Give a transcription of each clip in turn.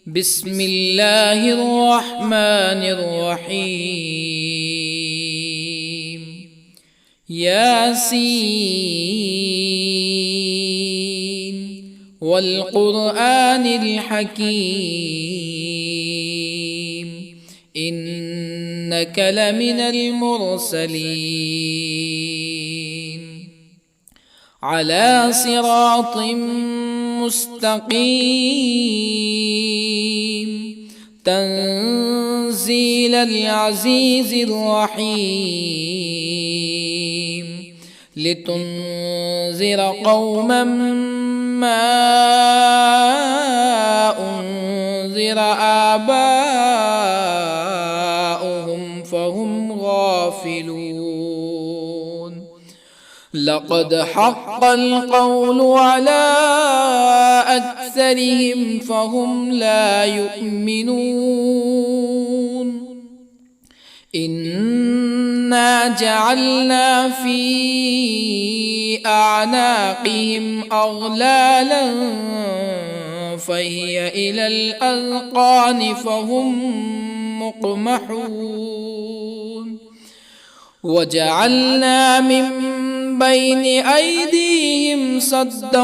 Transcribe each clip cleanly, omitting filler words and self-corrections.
بسم الله الرحمن الرحيم. ياسين والقرآن الحكيم إنك لمن المرسلين على صراط مستقيم تنزيل العزيز الرحيم لتنذر قوما ما أنذر آباؤهم فهم غافلون. لقد حق القول على أكثرهم فهم لا يؤمنون. إنا جعلنا في أعناقهم أغلالا فهي إلى الأذقان فهم مقمحون. وجعلنا من بين أيديهم سدا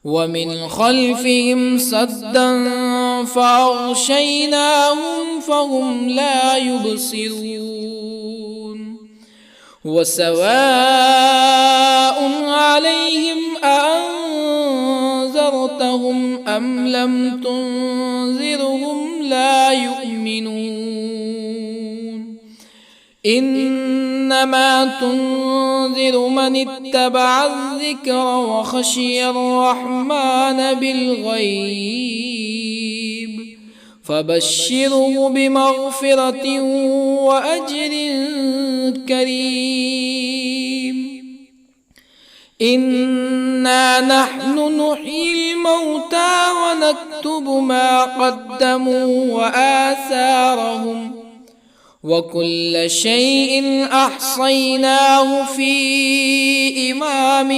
ومن خلفهم سدا فأغشيناهم فهم لا يبصرون. وسواء عليهم أأنذرتهم أم لم تنذرهم لا يؤمنون. إنما تنذر من اتبع الذكر وخشي الرحمن بالغيب فبشره بمغفرة وأجر كريم. إنا نحن نحيي الموتى ونكتب ما قدموا وآثارهم وكل شيء أحصيناه في إمام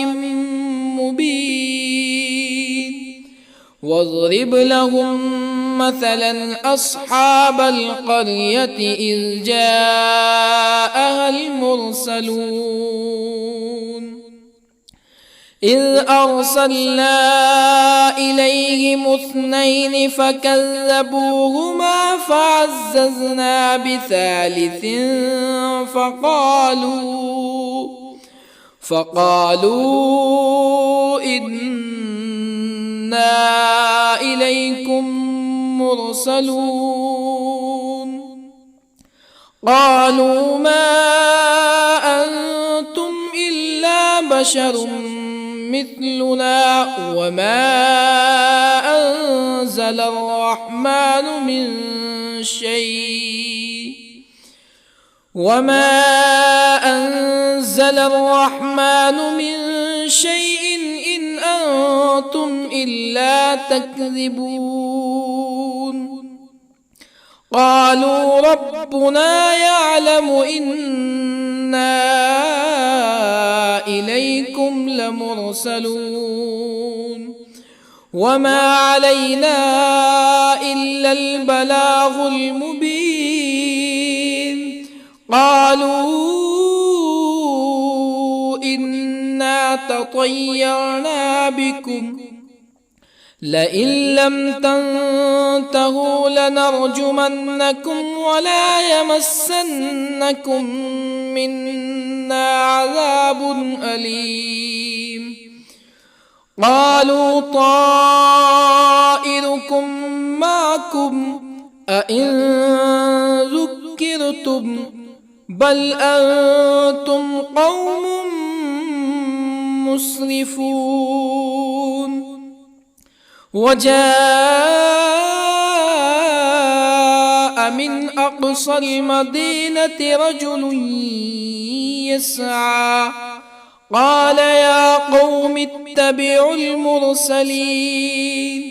مبين. واضرب لهم مثلا أصحاب القرية إذ جاءها المرسلون إذ أرسلنا إليهم اثنين فكذبوهما فعززنا بثالث فقالوا إنا إليكم مرسلون. قالوا ما أنتم إلا بشر مثلنا وما أنزل الرحمن من شيء إن أنتم إلا تكذبون. قالوا ربنا يعلم إنا إليكم لمرسلون وما علينا إلا البلاغ المبين. قالوا إنا تطيرنا بكم لئن لم تنتهوا لنرجمنكم ولا يمسنكم منا عذاب أليم. قالوا طائركم معكم أئن ذكرتم بل أنتم قوم مسرفون. وجاء من أقصى المدينة رجل يسعى قال يا قوم اتبعوا المرسلين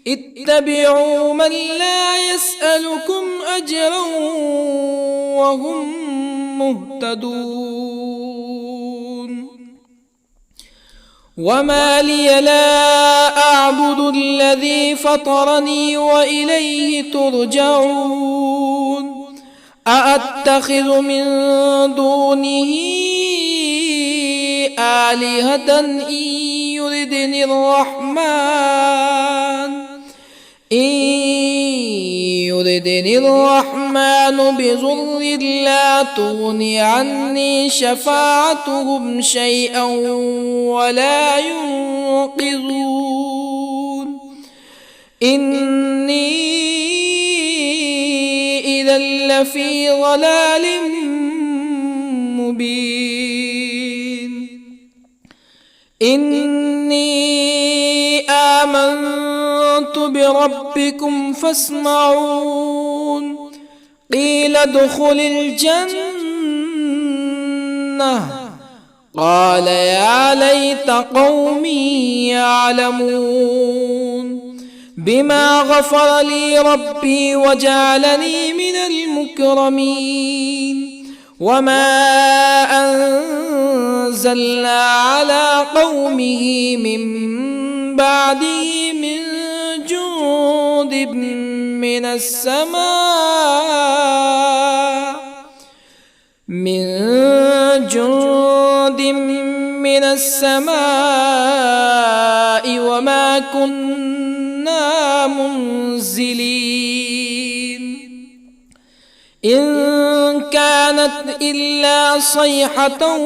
اتبعوا من لا يسألكم أجرا وهم مهتدون. وما لي لا أعبد الذي فطرني وإليه ترجعون أأتخذ من دونه آلهة يردني الرحمن بضر لا تغن عني شفاعتهم شيئا ولا ينقذون إني إذا لفي ضلال مبين إني آمنت بربكم فاسمعون قيل ادخل الجنة قال يا ليت قومي يعلمون بما غفر لي ربي وجعلني من المكرمين وما أنزلنا على قومه من بعده من جند من السماء وما كنا منزلين إن كانت إلا صيحة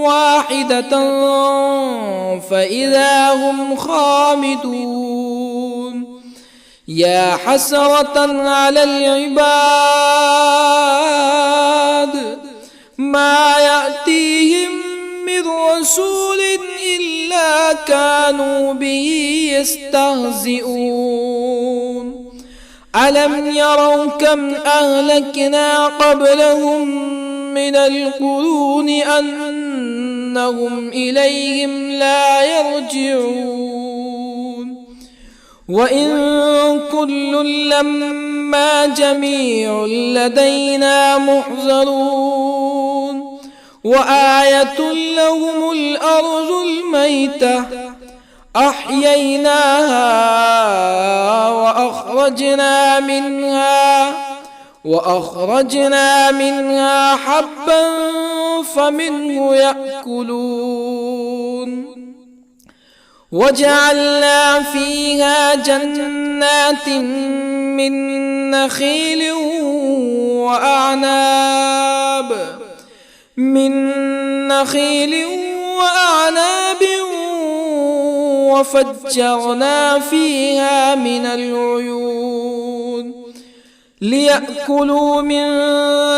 واحدة فإذا هم خامدون يا حسرة على العباد ما يأتيهم من رسول إلا كانوا به يستهزئون ألم يروا كم أهلكنا قبلهم من القرون أنهم إليهم لا يرجعون وإن كل لما جميع لدينا محضرون وآية لهم الأرض الميتة أحييناها وأخرجنا منها حبا فمنه يأكلون وجعلنا فيها جنات من نخيل وأعناب وفجرنا فيها من العيون ليأكلوا من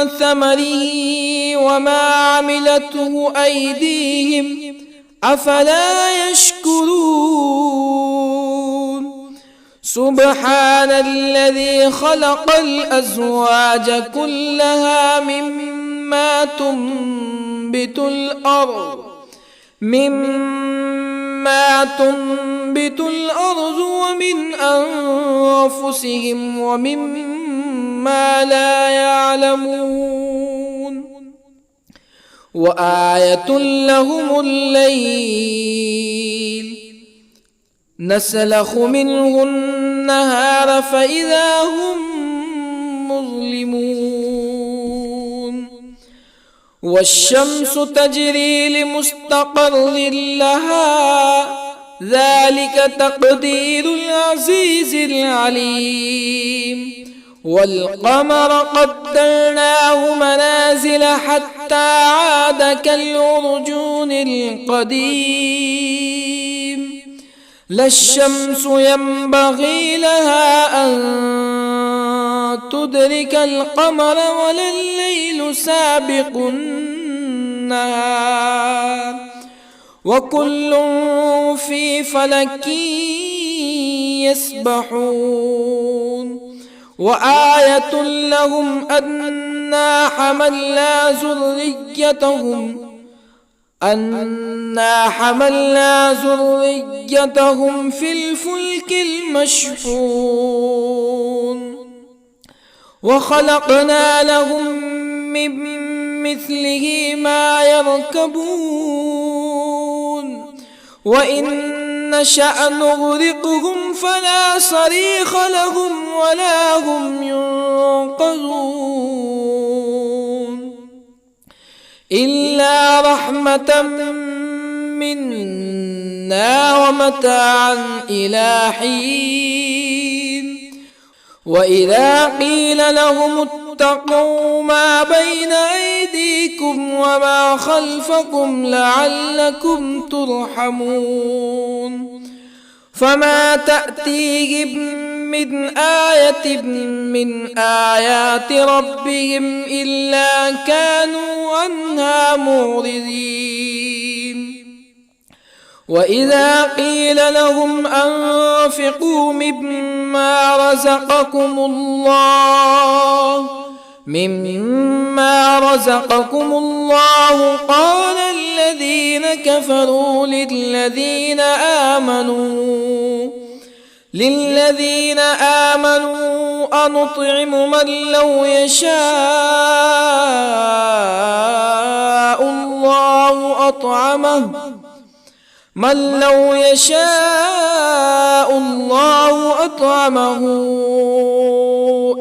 ثمره وما عملته أيديهم أفلا يشكرون سبحان الذي خلق الأزواج كلها مما تنبت الأرض ومن أنفسهم ومما لا يعلمون وآية لهم الليل نسلخ منه النهار فإذا هم مظلمون والشمس تجري لمستقر لها ذلك تقدير العزيز العليم والقمر قدرناه منازل حتى عاد كالعرجون القديم لا الشمس ينبغي لها أن تدرك القمر ولا الليل سابق النهار وكل في فلك يسبحون وآية لهم أنا حملنا ذريتهم في الفلك المشحون وخلقنا لهم من مثله ما يركبون وإن نشأ نغرقهم فلا صريخ لهم ولا هم ينقذون إلا رحمة منا ومتاعا إلى حين وإذا قيل لهم اتقوا ما بين أيديكم وما خلفكم لعلكم ترحمون فما تأتيهم من آية من آيات ربهم إلا كانوا عنها معرضين وإذا قيل لهم أنفقوا مما رزقكم الله قال الذين كفروا للذين آمنوا أنطعم من لو يشاء الله أطعمه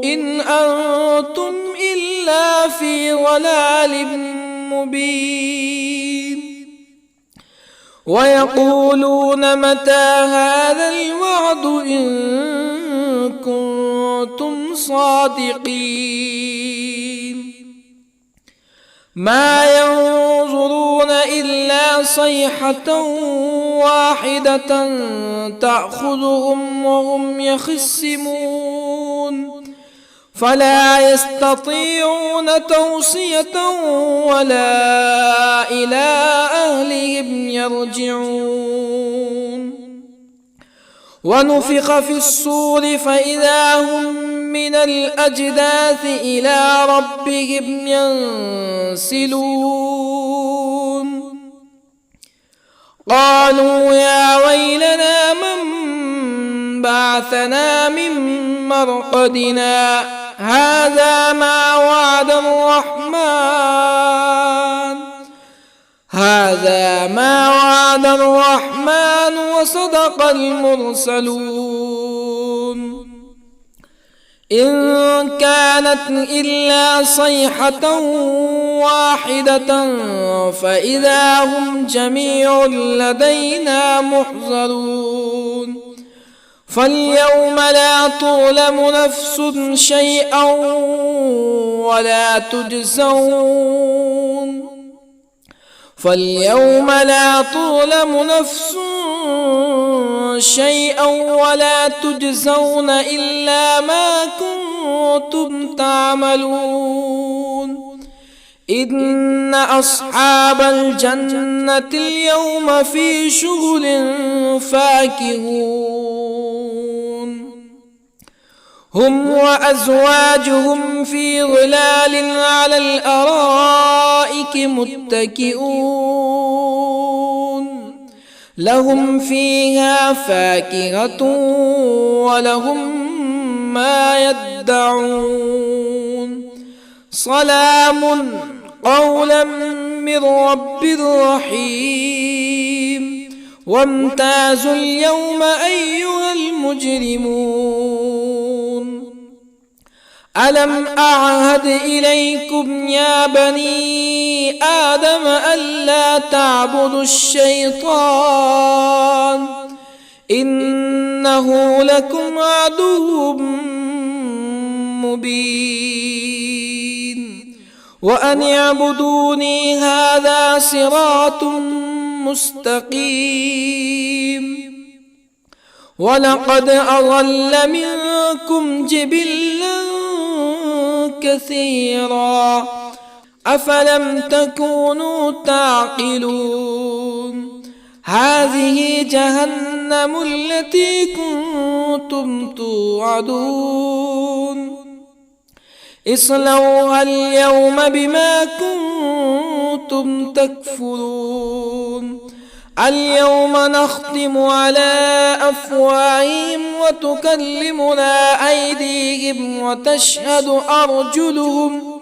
إن أنتم إلا في ضلال مبين ويقولون متى هذا الوعد إن كنتم صادقين ما ينظرون إلا صيحة واحدة تأخذهم وهم يخصمون فلا يستطيعون توصية ولا إلى أهلهم يرجعون ونفخ في الصور فإذا هم من الأجداث إلى ربهم ينسلون قالوا يا ويلنا من بعثنا من مرقدنا هذا ما وعد الرحمن وصدق المرسلون إن كانت إلا صيحة واحدة فإذا هم جميع لدينا محضرون فاليوم لا تظلم نفس شيئا ولا تجزون إلا ما كنتم تعملون إن أصحاب الجنة اليوم في شغل فاكهون هم وأزواجهم في ظلال على الأرائك متكئون لهم فيها فاكهة ولهم ما يدعون سلام قولا من رب رحيم وامتازوا اليوم أيها المجرمون ألم أعهد إليكم يا بني آدم ألا تعبدوا الشيطان إنه لكم عدو مبين وأن اعبدوني هذا صراط مستقيم ولقد أضل منكم جبلا كثيرا أفلم تكونوا تعقلون هذه جهنم التي كنتم توعدون اصلوها اليوم بما كنتم تكفرون اليوم نختم على أفواههم وتكلمنا أيديهم وتشهد أرجلهم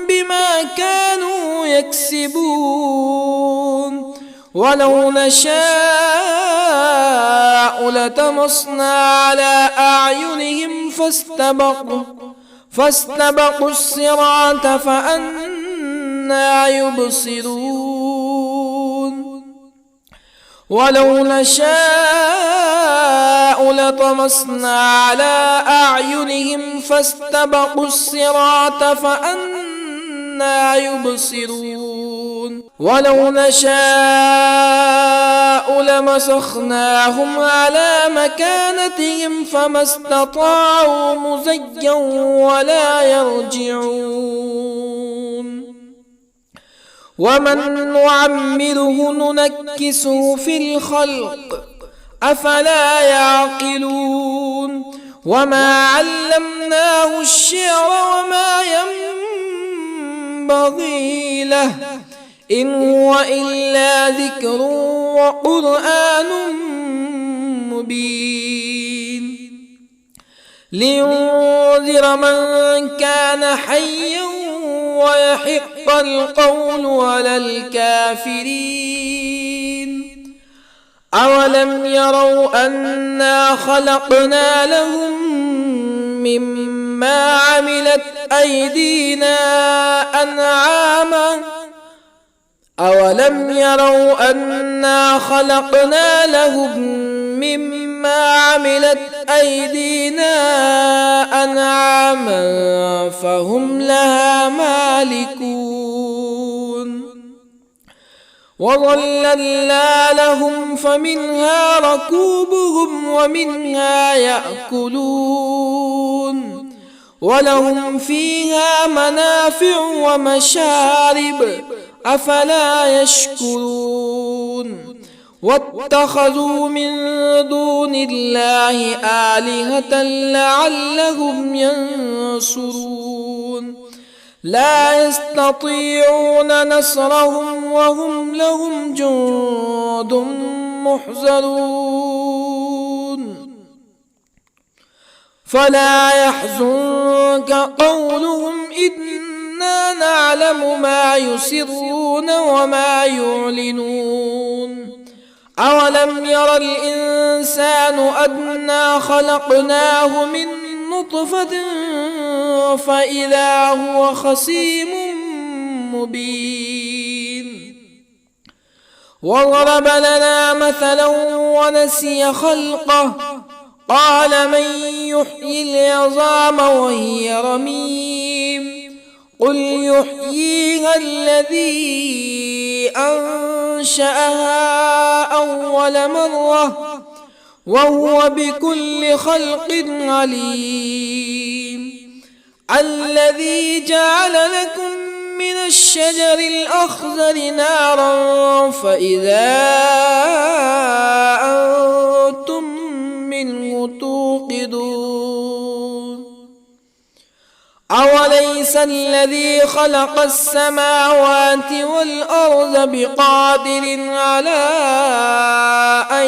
بما كانوا يكسبون ولو نشاء لطمسنا على أعينهم فاستبقوا الصراط فأنى يبصرون ولو نشاء لطمسنا على أعينهم فاستبقوا الصراط فأنى يبصرون ولو نشاء لمسخناهم على مكانتهم فما استطاعوا مزيا ولا يرجعون ومن نعمره ننكسه في الخلق أفلا يعقلون وما علمناه الشعر وما ينبغي له إن هو إلا ذكر وقرآن مبين لينذر من كان حيا ويحق القول على الكافرين أولم يروا أنا خلقنا لهم مما عملت أيدينا أنعاما أولم يروا أنا خلقنا لهم مما عملت أيدينا أنعاما فهم لها مالكون وظللنا لهم فمنها ركوبهم ومنها يأكلون ولهم فيها منافع ومشارب أفلا يشكرون واتخذوا من دون الله آلهة لعلهم ينصرون لا يستطيعون نصرهم وهم لهم جند محضرون فلا يحزنك قولهم إنا نعلم ما يسرون وما يعلنون أولم ير الإنسان أنا خلقناه من نطفة فإذا هو خصيم مبين وضرب لنا مثلا ونسي خلقه قال من يحيي العظام وهي رميم قل يحييها الذي أنشأها أول مرة وهو بكل خلق عليم الذي جعل لكم من الشجر الأخضر نارا فإذا أنتم منه توقدون أوليس الذي خلق السماوات والأرض بقادر على أن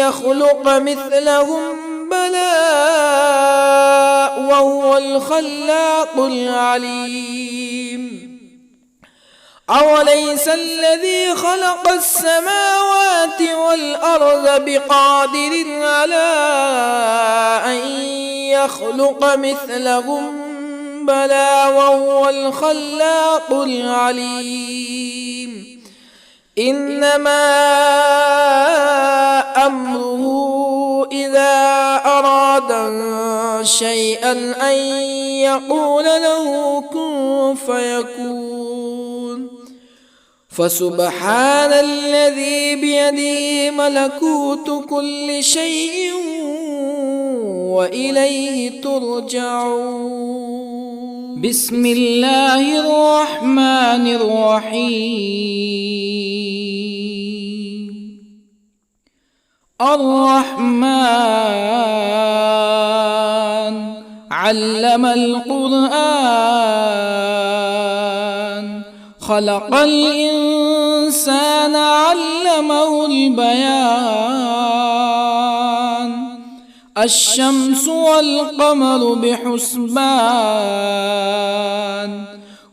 يخلق مثلهم بلى وهو الخلاق العليم أوليس الذي خلق السماوات والأرض بقادر على أن يخلق مثلهم بلى وهو الخلاق العليم إنما أمره إذا أراد شيئا أن يقول له كن فيكون فسبحان الذي بيده ملكوت كل شيء وإليه ترجعون بسم الله الرحمن الرحيم الرحمن علم القرآن خلق الإنسان علمه البيان الشمس والقمر بحسبان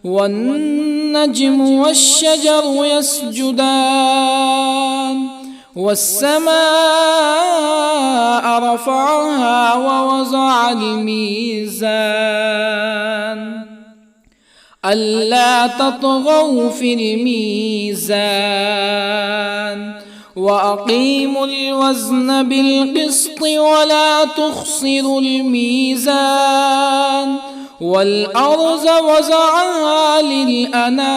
والنجم والشجر يسجدان والسماء رفعها ووضع الميزان ألا تطغوا في الميزان وأقيموا الوزن بالقسط ولا تخسروا الميزان والأرض وضعها للأنام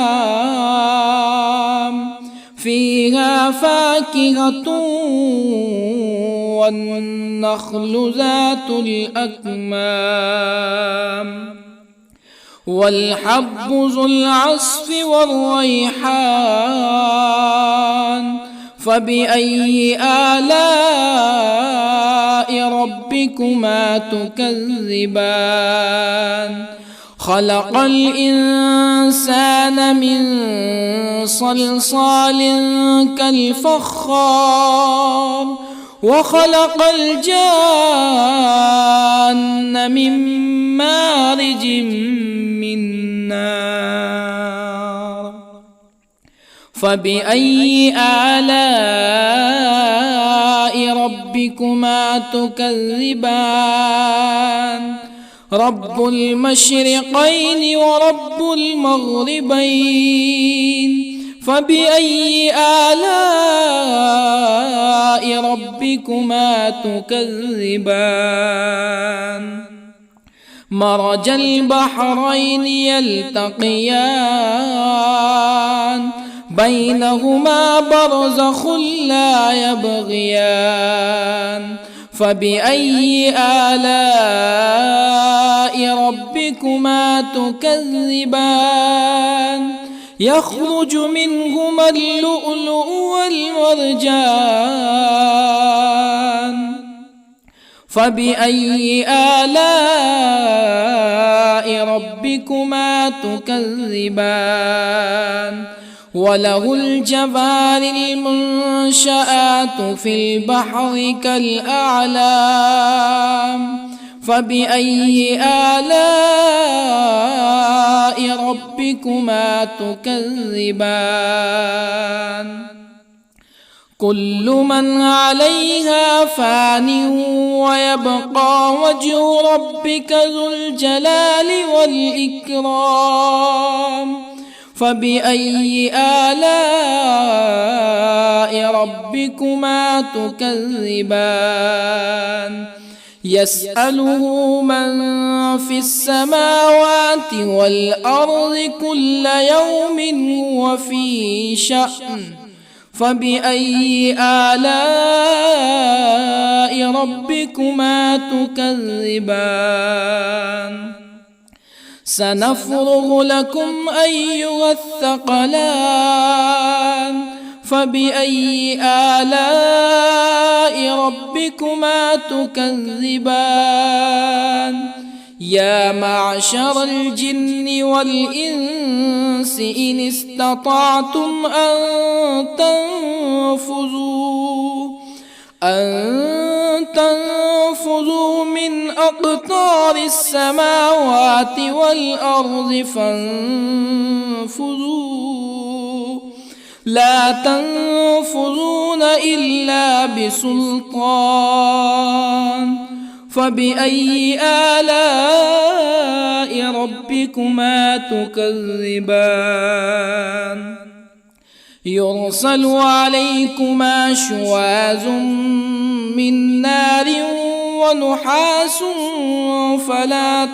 فيها فاكهة والنخل ذات الأكمام والحب ذو العصف والريحان فبأي آلاء ربكما تكذبان خلق الإنسان من صلصال كالفخار وخلق الجان من مارج من نار فبأي آلاء ربكما تكذبان رب المشرقين ورب المغربين فبأي آلاء ربكما تكذبان مرج البحرين يلتقيان بينهما برزخ لا يبغيان فبأي آلاء ربكما تكذبان يخرج منهما اللؤلؤ والمرجان فبأي آلاء ربكما تكذبان وله الجوار المنشآت في البحر كالأعلام فبأي آلاء ربكما تكذبان كل من عليها فان ويبقى وجه ربك ذو الجلال والإكرام فبأي آلاء ربكما تكذبان يسأله من في السماوات والأرض كل يوم هو في شأن فبأي آلاء ربكما تكذبان سنفرغ لكم أيها الثقلان فبأي آلاء ربكما تكذبان يا معشر الجن والإنس إن استطعتم أن تنفذوا من أقطار السماوات والأرض فانفذوا لا تنفذون إلا بسلطان فبأي آلاء ربكما تكذبان يرسل عليكما شواظ من نار ونحاس فلا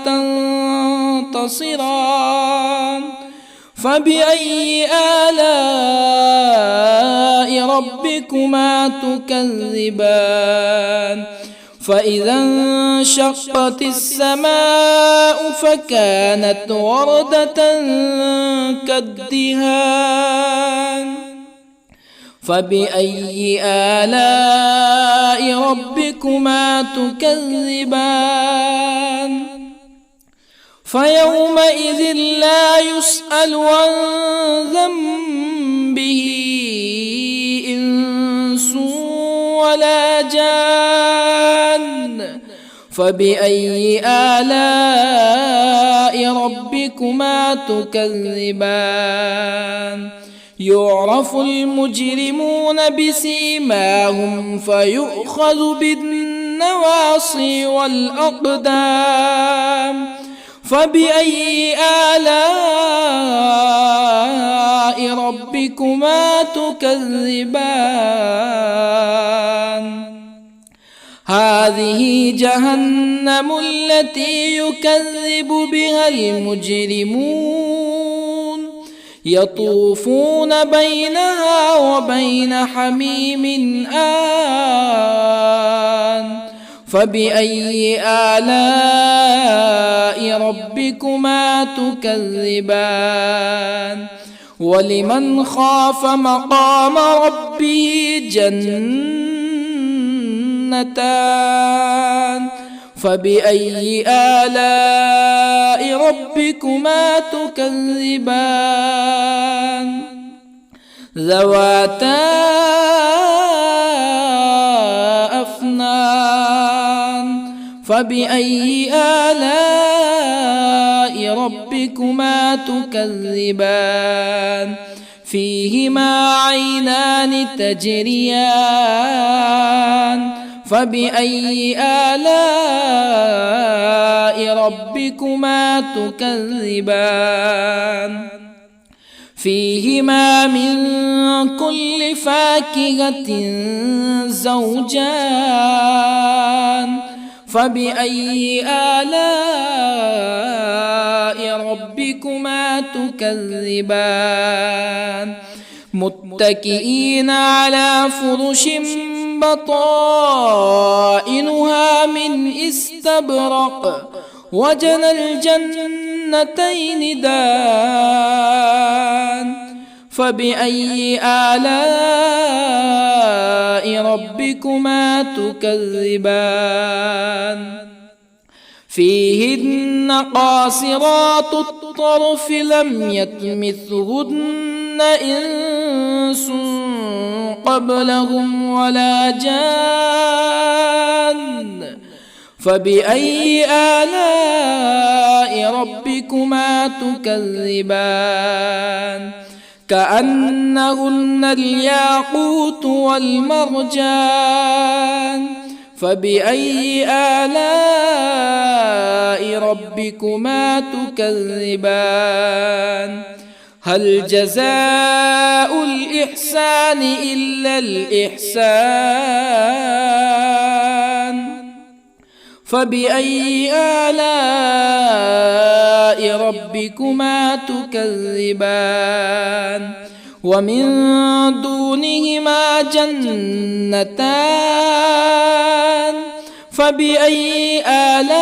تنتصران فبأي آلاء ربكما تكذبان فإذا انشقت السماء فكانت وردة كالدهان فبأي آلاء ربكما تكذبان فيومئذ لا يسأل عن ذنبه إنس ولا جان فبأي آلاء ربكما تكذبان يعرف المجرمون بسيماهم فيؤخذ بالنواصي والأقدام فبأي آلاء ربكما تكذبان هذه جهنم التي يكذب بها المجرمون يطوفون بينها وبين حميم آن فبأي آلاء ربكما تكذبان ولمن خاف مقام ربه جنتان فبأي آلاء ربكما تكذبان ذواتا أفنان فبأي آلاء ربكما تكذبان فيهما عينان تجريان فبأي آلاء ربكما تكذبان فيهما من كل فاكهة زوجان فبأي آلاء ربكما تكذبان متكئين على فرش بطائنها من استبرق وجنى الجنتين دان فبأي آلاء ربكما تكذبان فيهن قاصرات الطرف لم يطمثهن إنس قبلهم ولا جان فبأي آلاء ربكما تكذبان كأنهن الياقوت والمرجان فبأي آلاء ربكما تكذبان هل جزاء الإحسان إلا الإحسان فبأي آلاء ربكما تكذبان ومن دونهما جنتان فبأي آلاء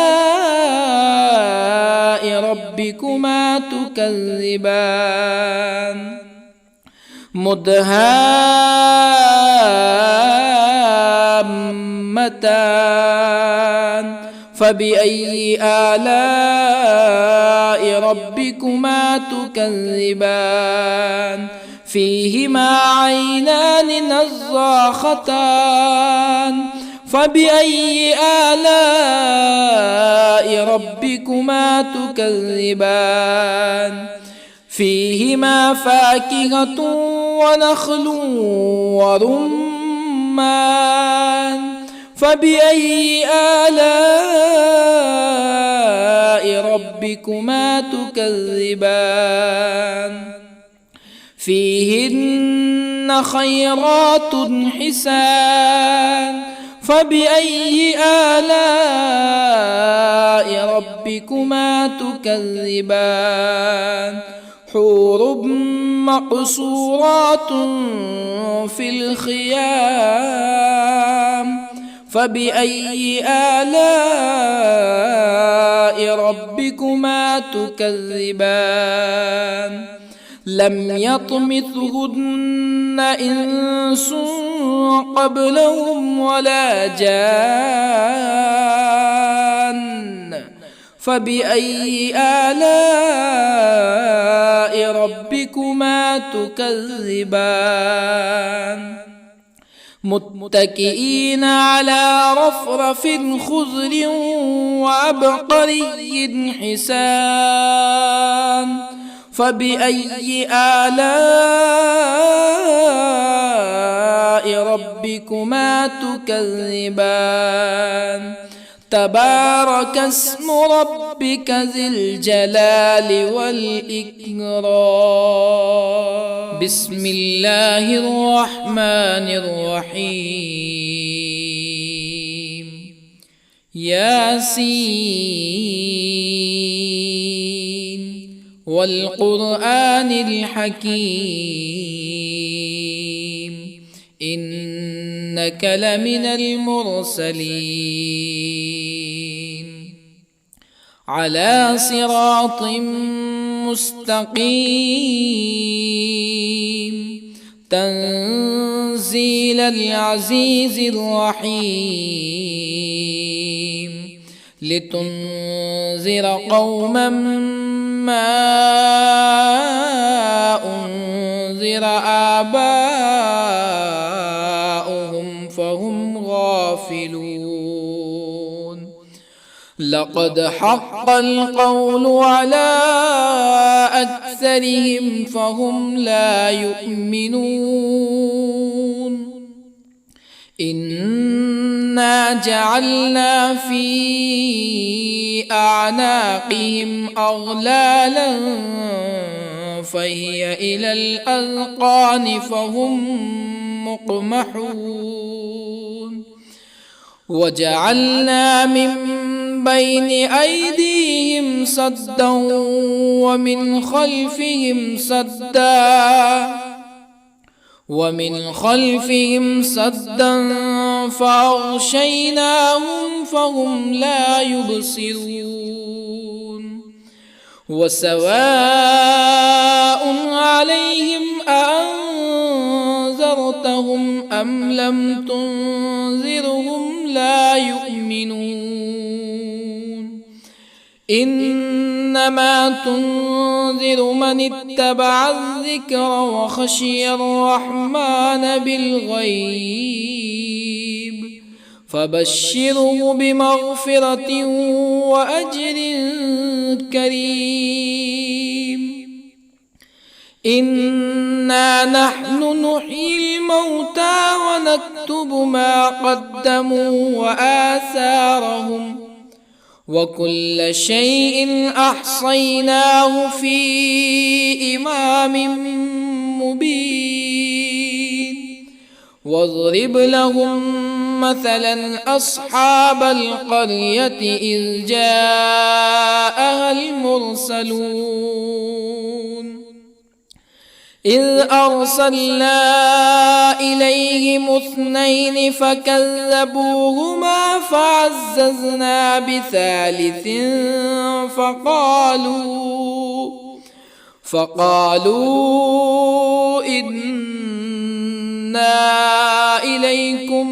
ربكما تكذبان مدهامتان فبأي آلاء ربكما تكذبان فيهما عينان نضاختان فبأي آلاء ربكما تكذبان فيهما فاكهة ونخل ورمان فبأي آلاء ربكما تكذبان فيهن خيرات حسان فبأي آلاء ربكما تكذبان حور مقصورات في الخيام فبأي آلاء ربكما تكذبان لم يطمثهن إنس قبلهم ولا جان فبأي آلاء ربكما تكذبان متكئين على رفرف خضر وعبقري حسان فبأي آلاء ربكما تكذبان تبارك اسم ربك ذي الجلال والإكرام بسم الله الرحمن الرحيم ياسين والقرآن الحكيم إنك لمن المرسلين على صراط مستقيم تنزيل العزيز الرحيم لتنذر قوما ما أنذر آباؤهم فهم غافلون لقد حق القول على أكثرهم فهم لا يؤمنون إنا جعلنا في أعناقهم أغلالا فهي إلى الأذقان فهم مقمحون وجعلنا من بين أيديهم سدا ومن خلفهم سدا فأغشيناهم فهم لا يبصرون وسواء عليهم أأنذرتهم أم لم تنذرهم لا يؤمنون إنما تنذر من اتبع الذكر وخشي الرحمن بالغيب فبشره بمغفرة وأجر كريم إنا نحن نحيي الموتى ونكتب ما قدموا وآثارهم وكل شيء أحصيناه في إمام مبين واضرب لهم مثلا أصحاب القرية إذ جاءها المرسلون إذ أرسلنا إليهم اثنين فكذبوهما فعززنا بثالث فقالوا إنا إليكم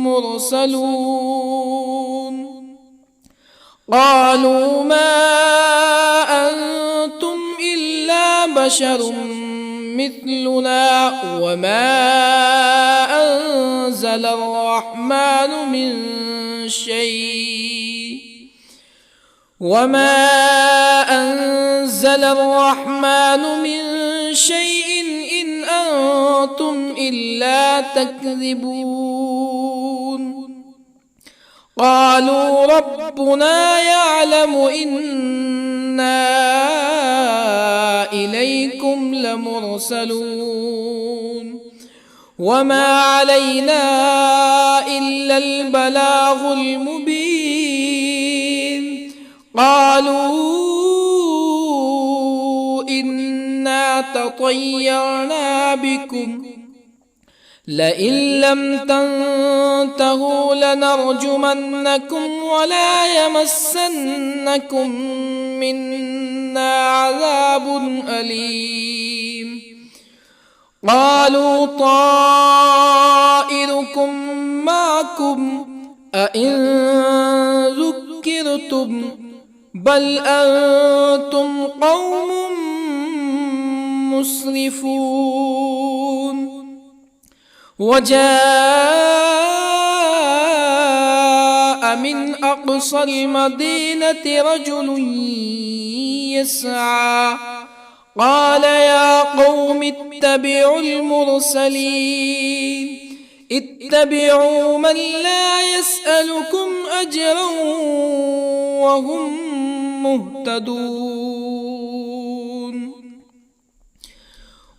مرسلون قالوا ما أنتم إلا بشر مثلنا وما أنزل الرحمن من شيء إن أنتم إلا تكذبون قالوا ربنا يعلم إنا إليكم لمرسلون وما علينا إلا البلاغ المبين قالوا إنا تطيرنا بكم لئن لم تنتهوا لنرجمنكم ولا يمسنكم منا عذاب أليم قالوا طائركم معكم أئن ذكرتم بل أنتم قوم مسرفون. وجاء من أقصى المدينة رجل يسعى قال يا قوم اتبعوا المرسلين اتبعوا من لا يسألكم أجرا وهم مهتدون.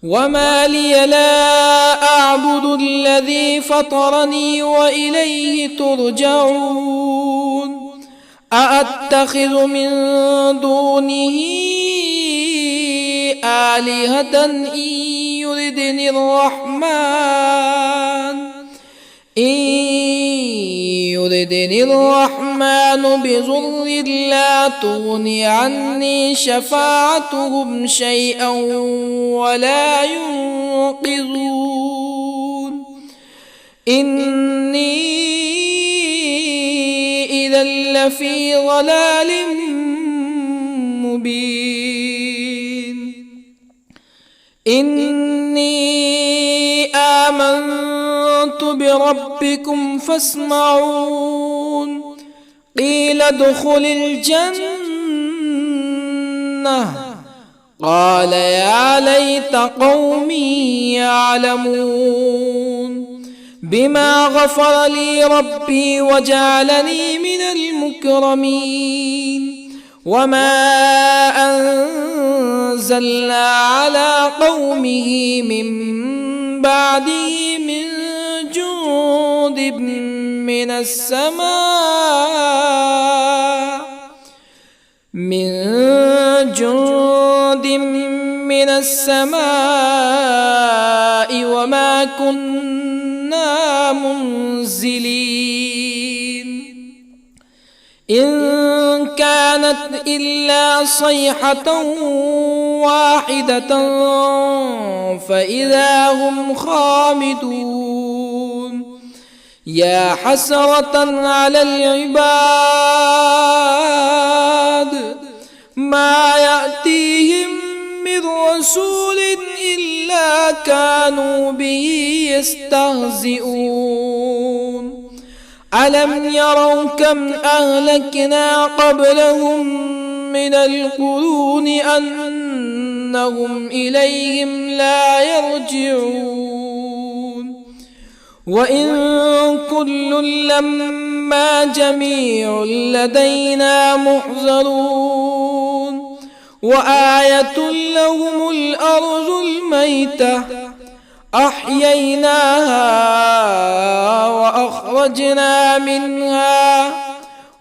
وما لي لا أعبد الذي فطرني وإليه ترجعون. أأتخذ من دونه آلهة إن يردني الرحمن بضر لا تغني عني شفاعتهم شيئا ولا ينقذون. إني إذا لفي ضلال مبين. إني آمنت بربكم فاسمعون. قيل ادخل الجنة قال يا ليت قومي يعلمون بما غفر لي ربي وجعلني من المكرمين. وما أنزلنا على قومه من بعده من جند من السماء وما كنا منزلين. إن كانت إلا صيحة واحدة فإذا هم خامدون. يا حسرة على العباد ما يأتيهم من رسول إلا كانوا به يستهزئون. ألم يروا كم أهلكنا قبلهم من القرون أنهم إليهم لا يرجعون. وإن كل لما جميع لدينا محضرون. وآية لهم الأرض الميتة أحييناها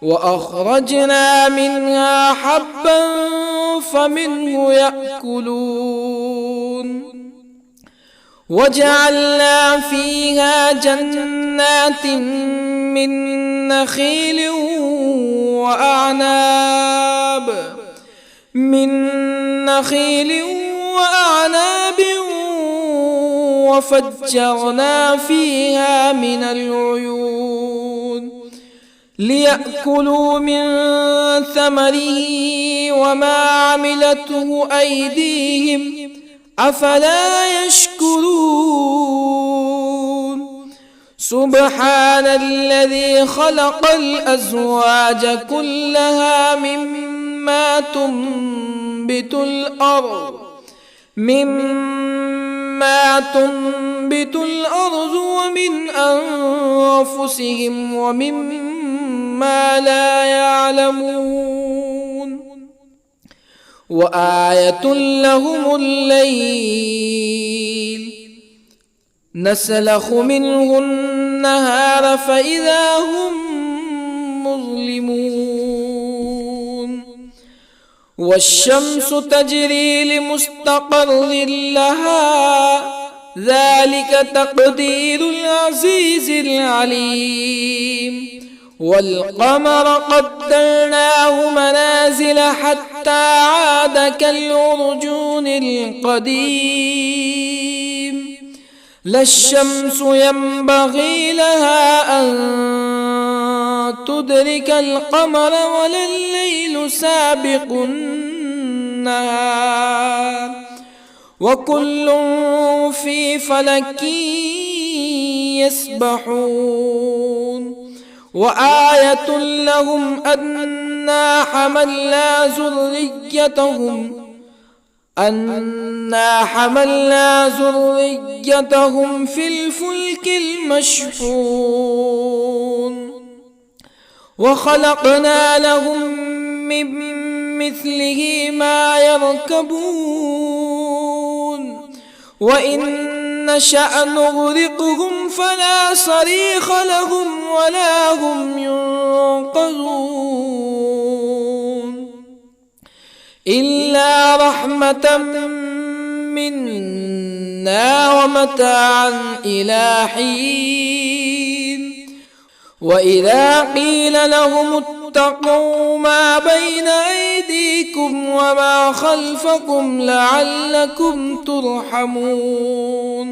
وأخرجنا منها حبا فمنه يأكلون. وجعلنا فيها جنات من نخيل وأعناب وفجرنا فيها من العيون ليأكلوا من ثمره وما عملته أيديهم أفلا يشكرون. سبحان الذي خلق الأزواج كلها مما تنبت الأرض ومن أنفسهم ومما لا يعلمون. وآية لهم الليل نسلخ منه النهار فإذا هم مظلمون. والشمس تجري لمستقر لها ذلك تقدير العزيز العليم. والقمر قدرناه منازل حتى عاد كالعرجون القديم. لا الشمس ينبغي لها أن تدرك القمر ولا الليل سابق النهار وكل في فلك يسبحون وآية لهم أنا حملنا ذريتهم في الفلك المشحون وخلقنا لهم من مثله ما يركبون وإن نشأ نغرقهم فلا صريخ لهم ولا هم ينقذون إلا رحمة منا ومتاعا إلى حين وإذا قيل لهم اتقوا ما بين أيديكم وما خلفكم لعلكم ترحمون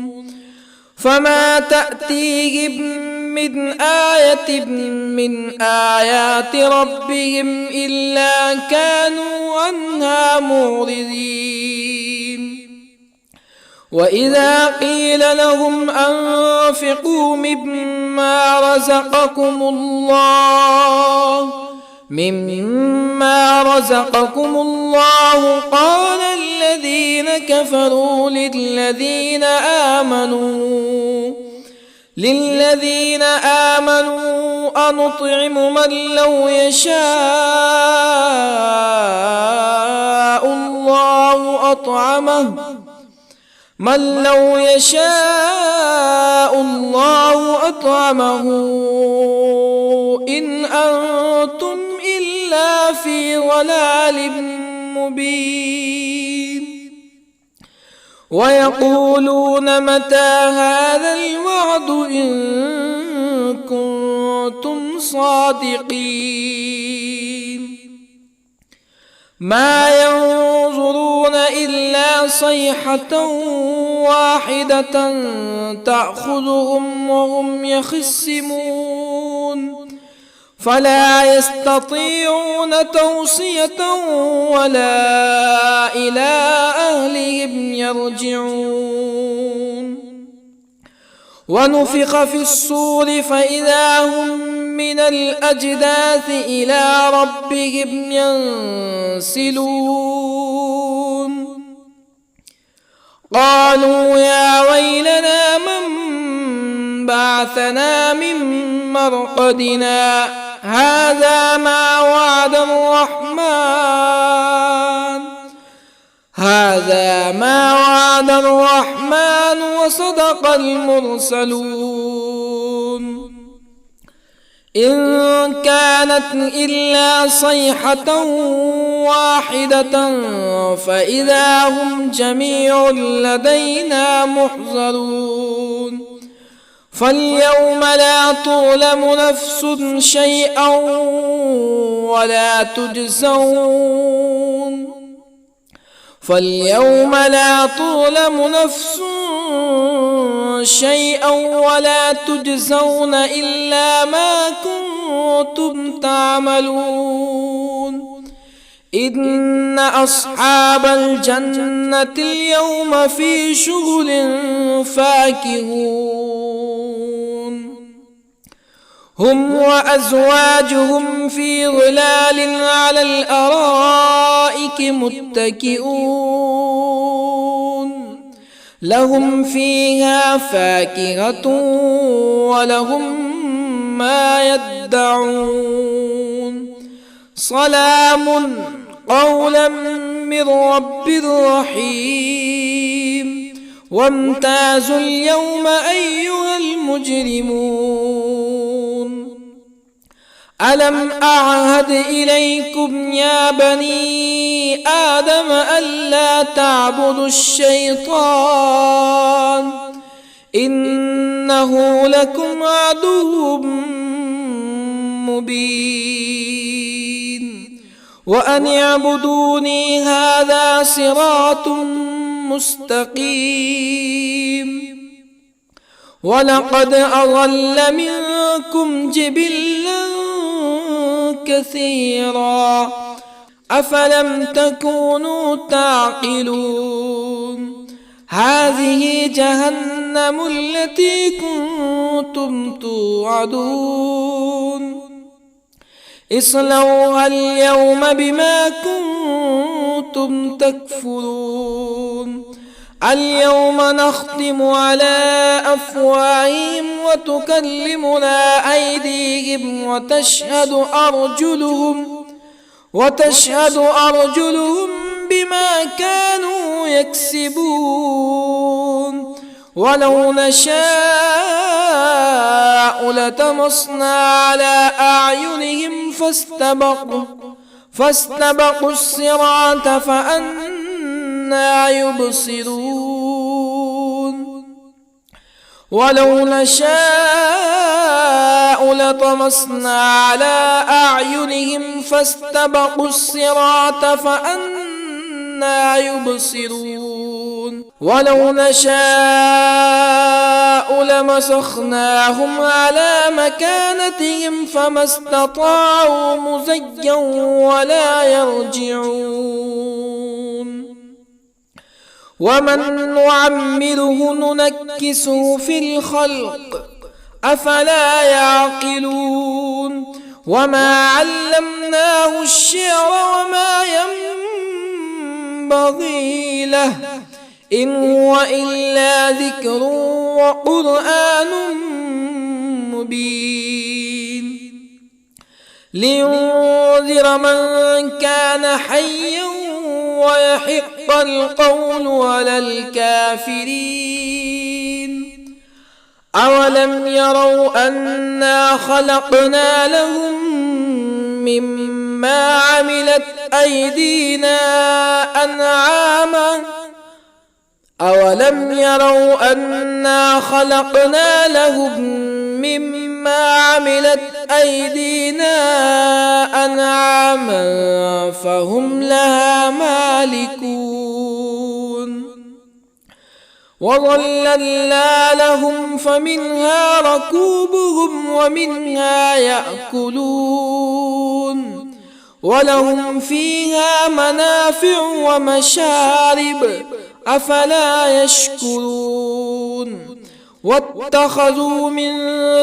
فما تأتيهم من آية من آيات ربهم إلا كانوا عنها معرضين وإذا قيل لهم أنفقوا مما رزقكم الله قال الذين كفروا للذين آمنوا أنطعم من لو يشاء الله أطعمه إن أنتم إلا في ضلال مبين ويقولون متى هذا الوعد إن كنتم صادقين ما ينظرون إلا صيحة واحدة تأخذهم وهم يخصمون فلا يستطيعون توصية ولا إلى أهلهم يرجعون ونفخ في الصور فإذا هم من الأجداث إلى ربهم ينسلون قالوا يا ويلنا من بعثنا من مرقدنا هذا ما وعد الرحمن وصدق المرسلون إن كانت إلا صيحة واحدة فإذا هم جميع لدينا محضرون فاليوم لا تظلم نفس شيئا ولا تجزون إلا ما كنتم تعملون إن أصحاب الجنة اليوم في شغل فاكهون هم وأزواجهم في ظلال على الأرائك متكئون لهم فيها فاكهة ولهم ما يدعون سلام قولا من رب رحيم وامتازوا اليوم أيها المجرمون ألم أعهد إليكم يا بني آدم ألا تعبدوا الشيطان إنه لكم عدو مبين وأن اعبدوني هذا صراط مستقيم ولقد أضل منكم جبلا كثيرا أفلم تكونوا تعقلون هذه جهنم التي كنتم توعدون اصلوها اليوم بما كنتم تكفرون اليوم نختم على أفواههم وتكلمنا أيديهم وتشهد أرجلهم بما كانوا يكسبون ولو نشاء لطمسنا على أعينهم فاستبقوا الصراط فأنى يبصرون ولو نشاء لطمسنا على أعينهم فاستبقوا الصراط فأنى يبصرون ولو نشاء لمسخناهم على مكانتهم فما استطاعوا مزيا ولا يرجعون ومن نعمره ننكسه في الخلق أفلا يعقلون وما علمناه الشعر وما ينبغي له إن هو إلا ذكر وقرآن مبين لينذر من كان حيا ويحق القول على الكافرين أولم يروا أنا خلقنا لهم مما عملت أيدينا أنعاما أولم يروا أنا خلقنا لهم مما عملت أيدينا أنعاما فهم لها مالكون وظللنا لهم فمنها ركوبهم ومنها يأكلون ولهم فيها منافع ومشارب أفلا يشكرون واتخذوا من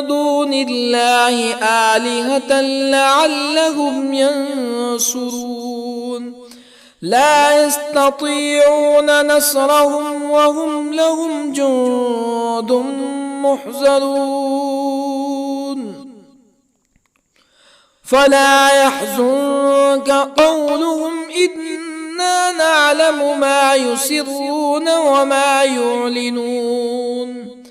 دون الله آلهة لعلهم ينصرون لا يستطيعون نصرهم وهم لهم جند محضرون فلا يحزنك قولهم إنا نعلم ما يسرون وما يعلنون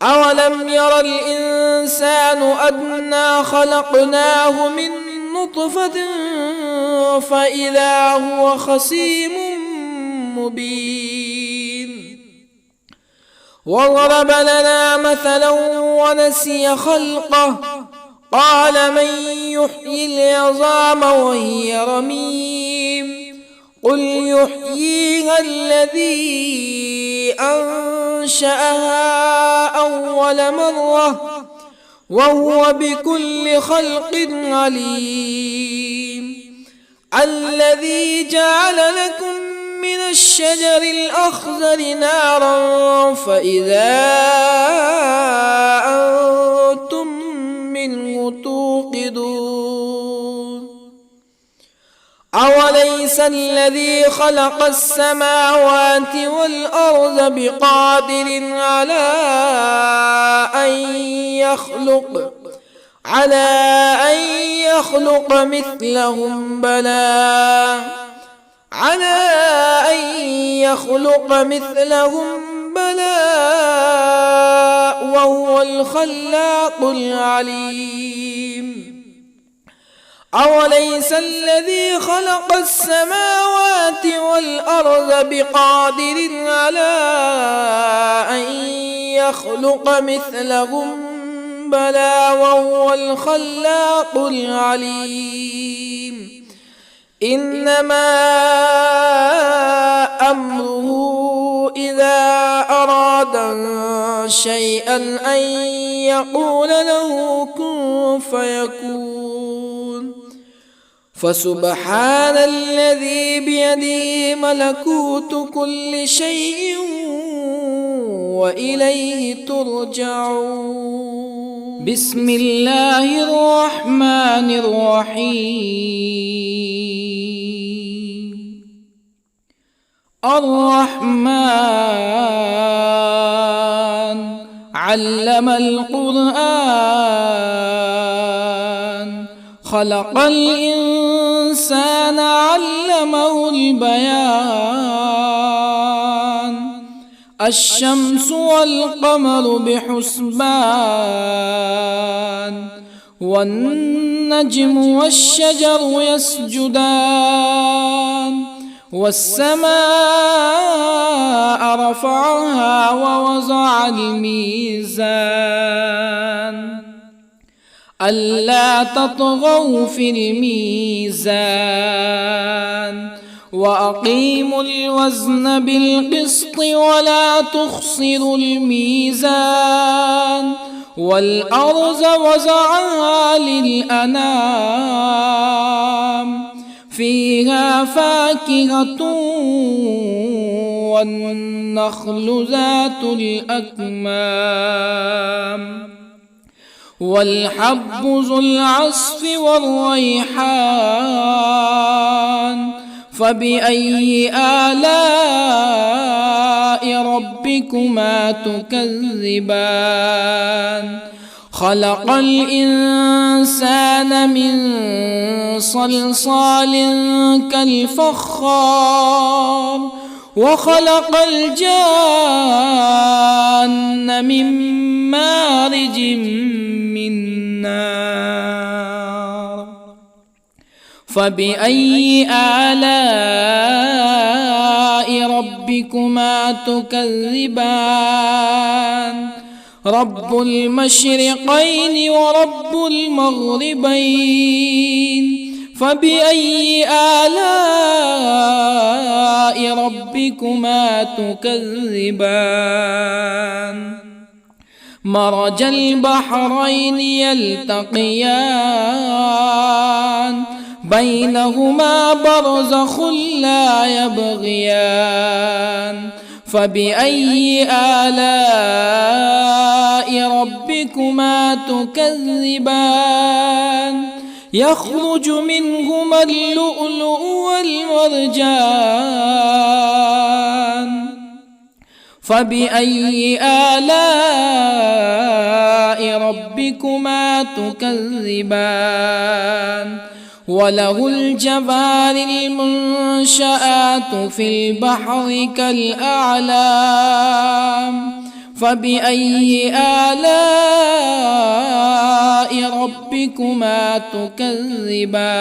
أولم ير الإنسان أنا خلقناه من نطفة فإذا هو خصيم مبين وضرب لنا مثلا ونسي خلقه قال من يحيي العظام وهي رميم قل يحييها الذي أنشأها أول مرة وهو بكل خلق عليم الذي جعل لكم من الشجر الأخضر نارا فإذا أنتم منه توقدون أوليس الذي خلق السماوات والأرض بقادر على أن يخلق مثلهم بلى وهو الخلاق العليم أوليس الذي خلق السماوات والأرض بقادر على أن يخلق مثلهم بلى وهو الخلاق العليم إنما أمره إذا أراد شيئا أن يقول له كن فيكون فسبحان الذي بيده ملكوت كل شيء وإليه ترجعون. بسم الله الرحمن الرحيم. الرحمن علم القرآن، خلق الإنسان علمه البيان، الشمس والقمر بحسبان، والنجم والشجر يسجدان، والسماء رفعها ووضع الميزان ألا تطغوا في الميزان، وأقيموا الوزن بالقسط ولا تخسروا الميزان، والأرض وضعها للأنام، فيها فاكهة والنخل ذات الأكمام، والحب ذو العصف والريحان، فبأي آلاء ربكما تكذبان؟ خلق الإنسان من صلصال كالفخار، وخلق الجان من مارج من نار، فبأي آلاء ربكما تكذبان؟ رب المشرقين ورب المغربين، فبأي آلاء ربكما تكذبان؟ مرج البحرين يلتقيان، بينهما برزخ لا يبغيان، فبأي آلاء ربكما تكذبان؟ يخرج منهما اللؤلؤ والمرجان، فبأي آلاء ربكما تكذبان؟ وله الجوار المنشآت في البحر كالأعلام، فبأي آلاء ربكما تكذبان؟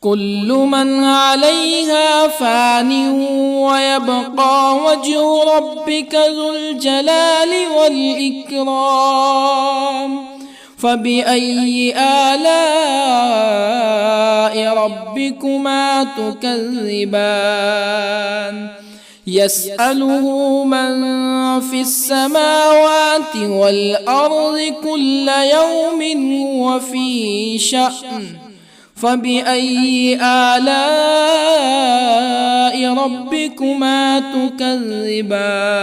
كل من عليها فان ويبقى وجه ربك ذو الجلال والإكرام، فبأي آلاء ربكما تكذبان؟ يسأله من في السماوات والأرض كل يوم هو في شأن، فبأي آلاء ربكما تكذبان؟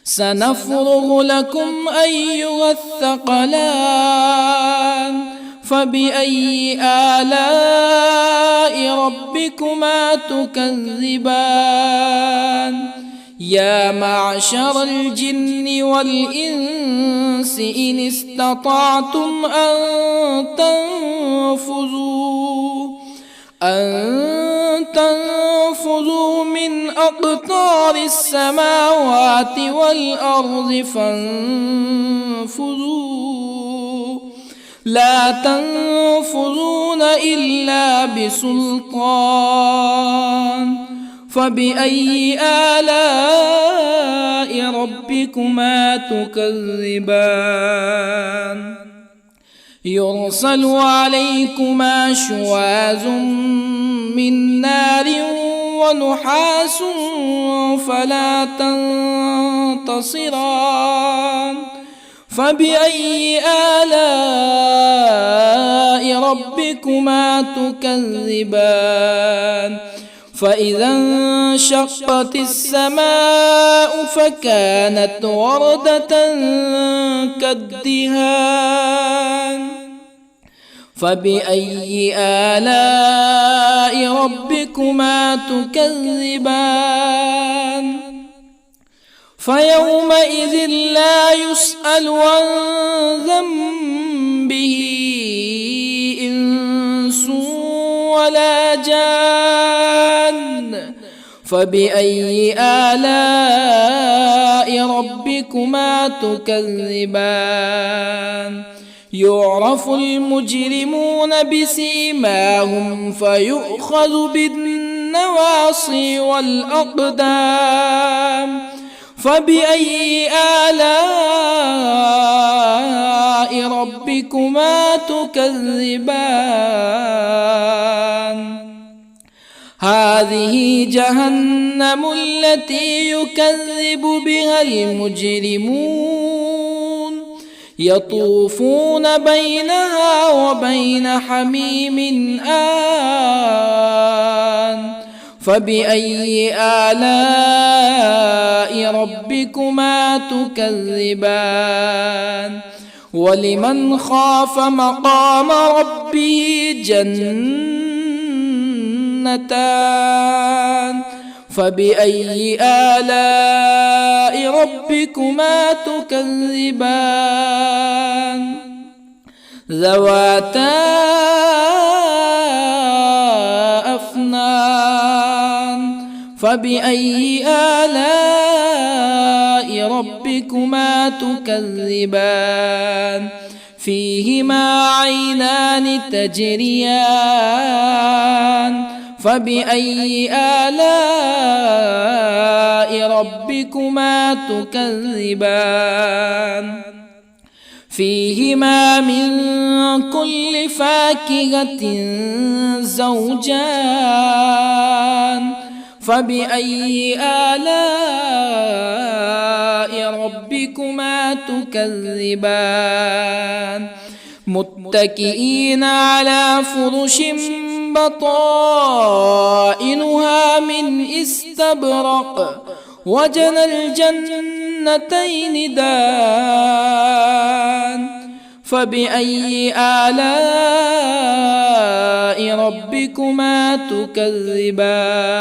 سنفرغ لكم أيها الثقلان، فبأي آلاء ربكما تكذبان؟ يا معشر الجن والإنس إن استطعتم أن تنفذوا من أقطار السماوات والأرض فانفذوا، لا تنفذون إلا بسلطان، فبأي آلاء ربكما تكذبان؟ يرسل عليكما شواظ من نار ونحاس فلا تنتصران، فبأي آلاء ربكما تكذبان فإذا انشقت السماء فكانت وردة كالدهان فبأي آلاء ربكما تكذبان فيومئذ لا يسأل عن ذنبه إنس ولا جان فبأي آلاء ربكما تكذبان يعرف المجرمون بسيماهم فيؤخذ بالنواصي والأقدام فبأي آلاء ربكما تكذبان هذه جهنم التي يكذب بها المجرمون يطوفون بينها وبين حميم آن فبأي آلاء ربكما تكذبان ولمن خاف مقام ربه جنتان فبأي آلاء ربكما تكذبان ذواتا أفنان فبأي آلاء ربكما تكذبان فيهما عينان تجريان فبأي آلاء ربكما تكذبان فيهما من كل فاكهة زوجان فبأي آلاء ربكما تكذبان متكئين على فرش بطائنها من استبرق وجنى الجنتين دان فبأي آلاء ربكما تكذبان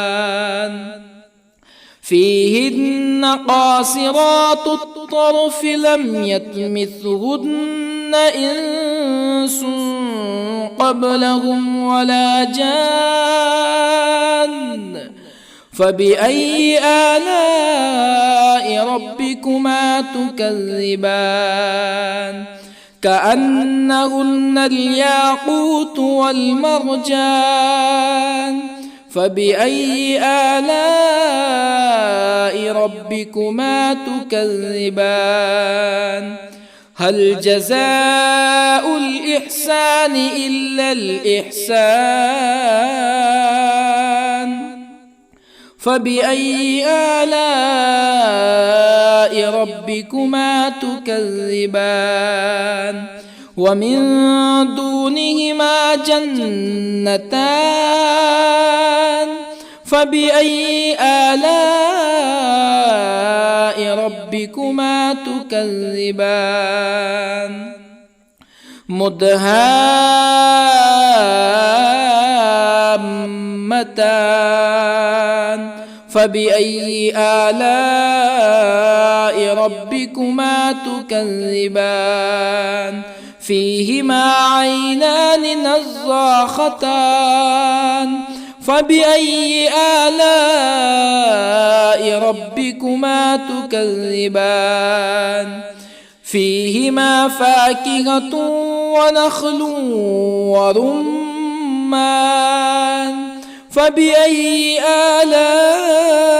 فيهن قاصرات الطرف لم يطمثهن إنس قبلهم ولا جان فبأي آلاء ربكما تكذبان كأنهن الياقوت والمرجان فبأي آلاء ربكما تكذبان هل جزاء الإحسان إلا الإحسان فبأي آلاء ربكما تكذبان ومن دونهما جنتان فبأي آلاء ربكما تكذبان مدهامتان فبأي آلاء ربكما تكذبان فيهما عينان نضاختان فبأي آلاء ربكما تكذبان فيهما فاكهة ونخل ورمان فبأي آلاء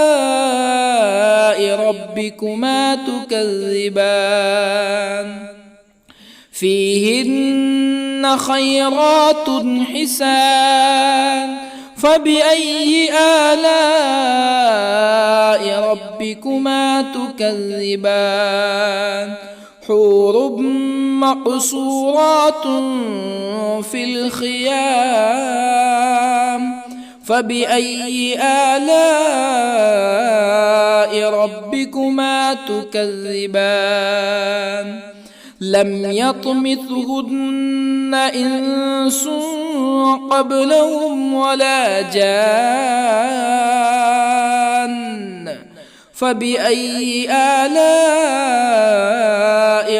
ربكما تكذبان فيهن خيرات حسان فبأي آلاء ربكما تكذبان حور مقصورات في الخيام فبأي آلاء ربكما تكذبان لم يطمثهن إنس قبلهم ولا جان فبأي آلاء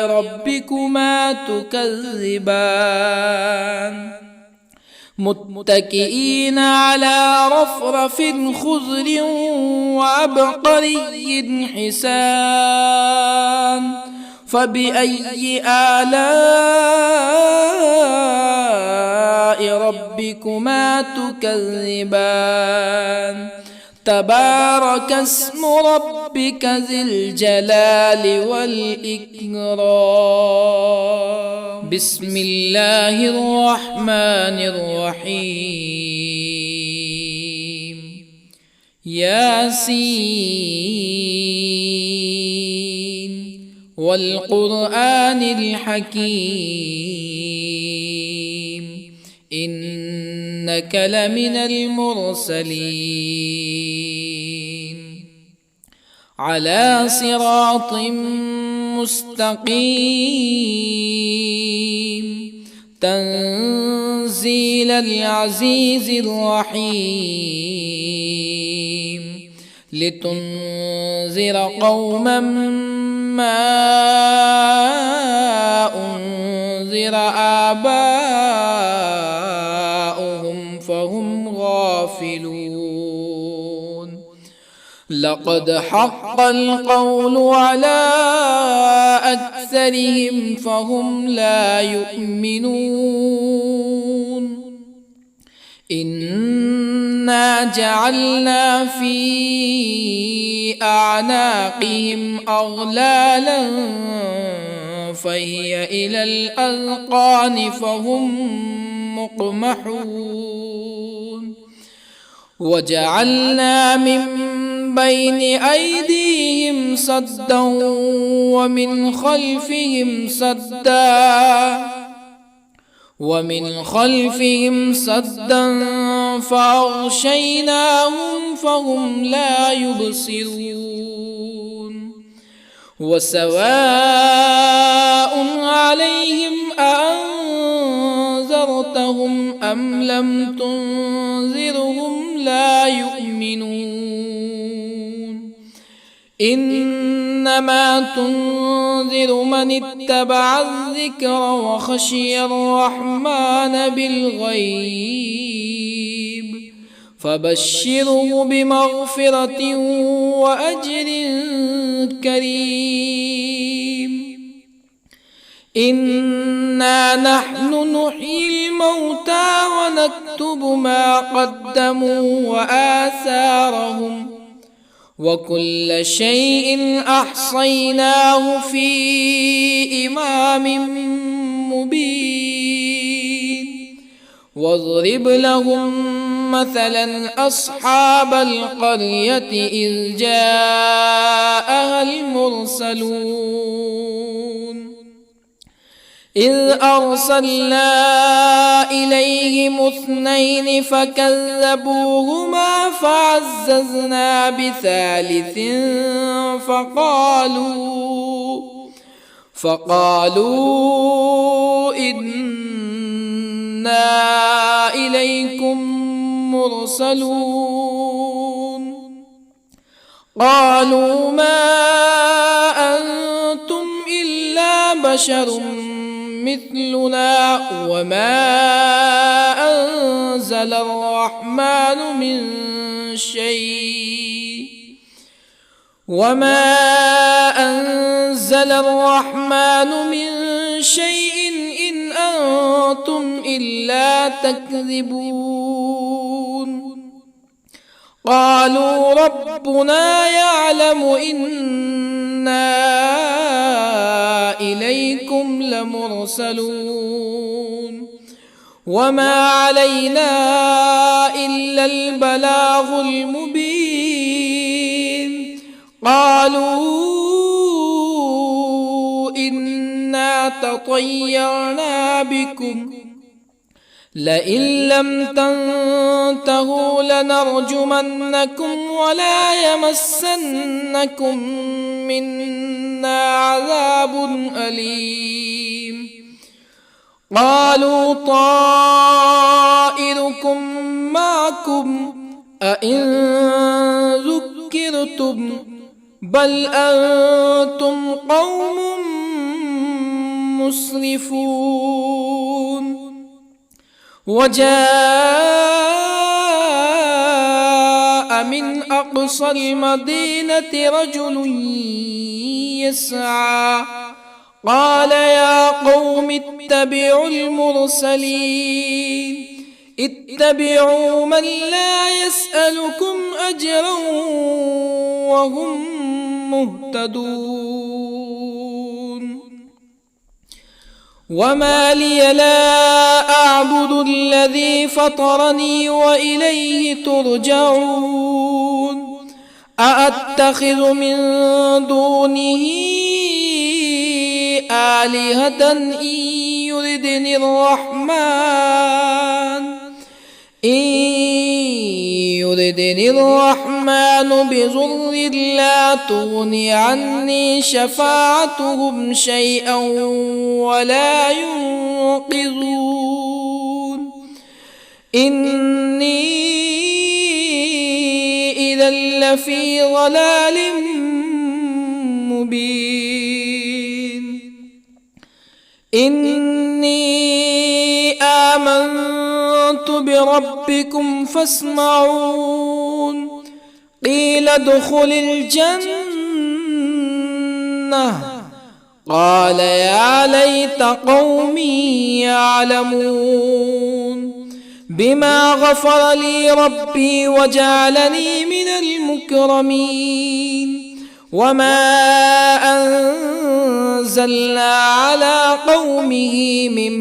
ربكما تكذبان متكئين على رفرف خضر وعبقري حسان فبأي آلاء ربكما تكذبان تبارك اسم ربك ذي الجلال والإكرام بسم الله الرحمن الرحيم ياسين والقرآن الحكيم إنك لمن المرسلين على صراط مستقيم تنزيل العزيز الرحيم لتنذر قوما ما أنذر آباؤهم فهم غافلون لقد حق القول على أكثرهم فهم لا يؤمنون إنا جعلنا في أعناقهم أغلالا فهي إلى الأذقان فهم مقمحون وجعلنا من بين أيديهم سدا ومن خلفهم سدا فأغشيناهم فهم لا يبصرون وسواء عليهم أأنذرتهم أم لم تنذرهم لا يؤمنون إنما تنذر من اتبع الذكر وخشي الرحمن بالغيب فبشره بمغفرة وأجر كريم إنا نحن نحيي الموتى ونكتب ما قدموا وآثارهم وكل شيء أحصيناه في إمام مبين واضرب لهم مثلا أصحاب القرية إذ جاءها المرسلون إذ أرسلنا إليهم اثنين فكذبوهما فعززنا بثالث فقالوا إنا إليكم مرسلون قالوا ما أنتم إلا بشر مثلنا وما أنزل الرحمن من شيء إن أنتم إلا تكذبون قالوا ربنا يعلم إنا إليكم لمرسلون وما علينا إلا البلاغ المبين قالوا إن تطيرنا بكم لئن لم تنتهوا لنرجمنكم ولا يمسنكم منا عذاب أليم قالوا طائركم معكم أئن ذكرتم بل أنتم قوم مسرفون وجاء من أقصى المدينة رجل يسعى قال يا قوم اتبعوا المرسلين اتبعوا من لا يسألكم أجرا وهم مهتدون وما لي لا أعبد الذي فطرني وإليه ترجعون أأتخذ من دونه آلهة إن يردني الرحمن بضر لا تغني عني شفاعتهم شيئا ولا ينقذون إني إذا لفي ضلال مبين إني آمنت بربكم فاسمعون قيل ادخل الجنة قال يا ليت قومي يعلمون بما غفر لي ربي وجعلني من المكرمين وما أنزلنا على قومه من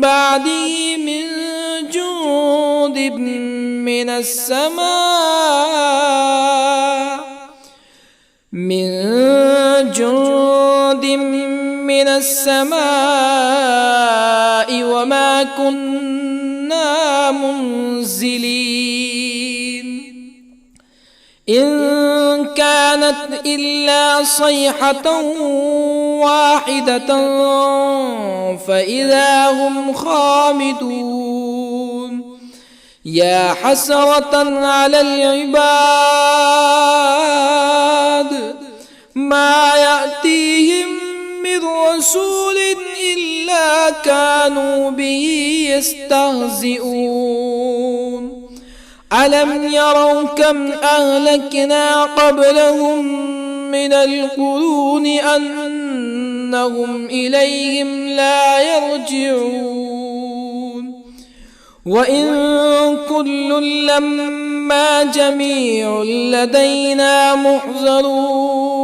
بعده من جند من السماء وما كنا منزلين إن كانت إلا صيحة واحدة فإذا هم خامدون يا حسرة على العباد ما يأتيهم من رسول إلا كانوا به يستهزئون ألم يروا كم أهلكنا قبلهم من القرون أنهم إليهم لا يرجعون وإن كل لما جميع لدينا محضرون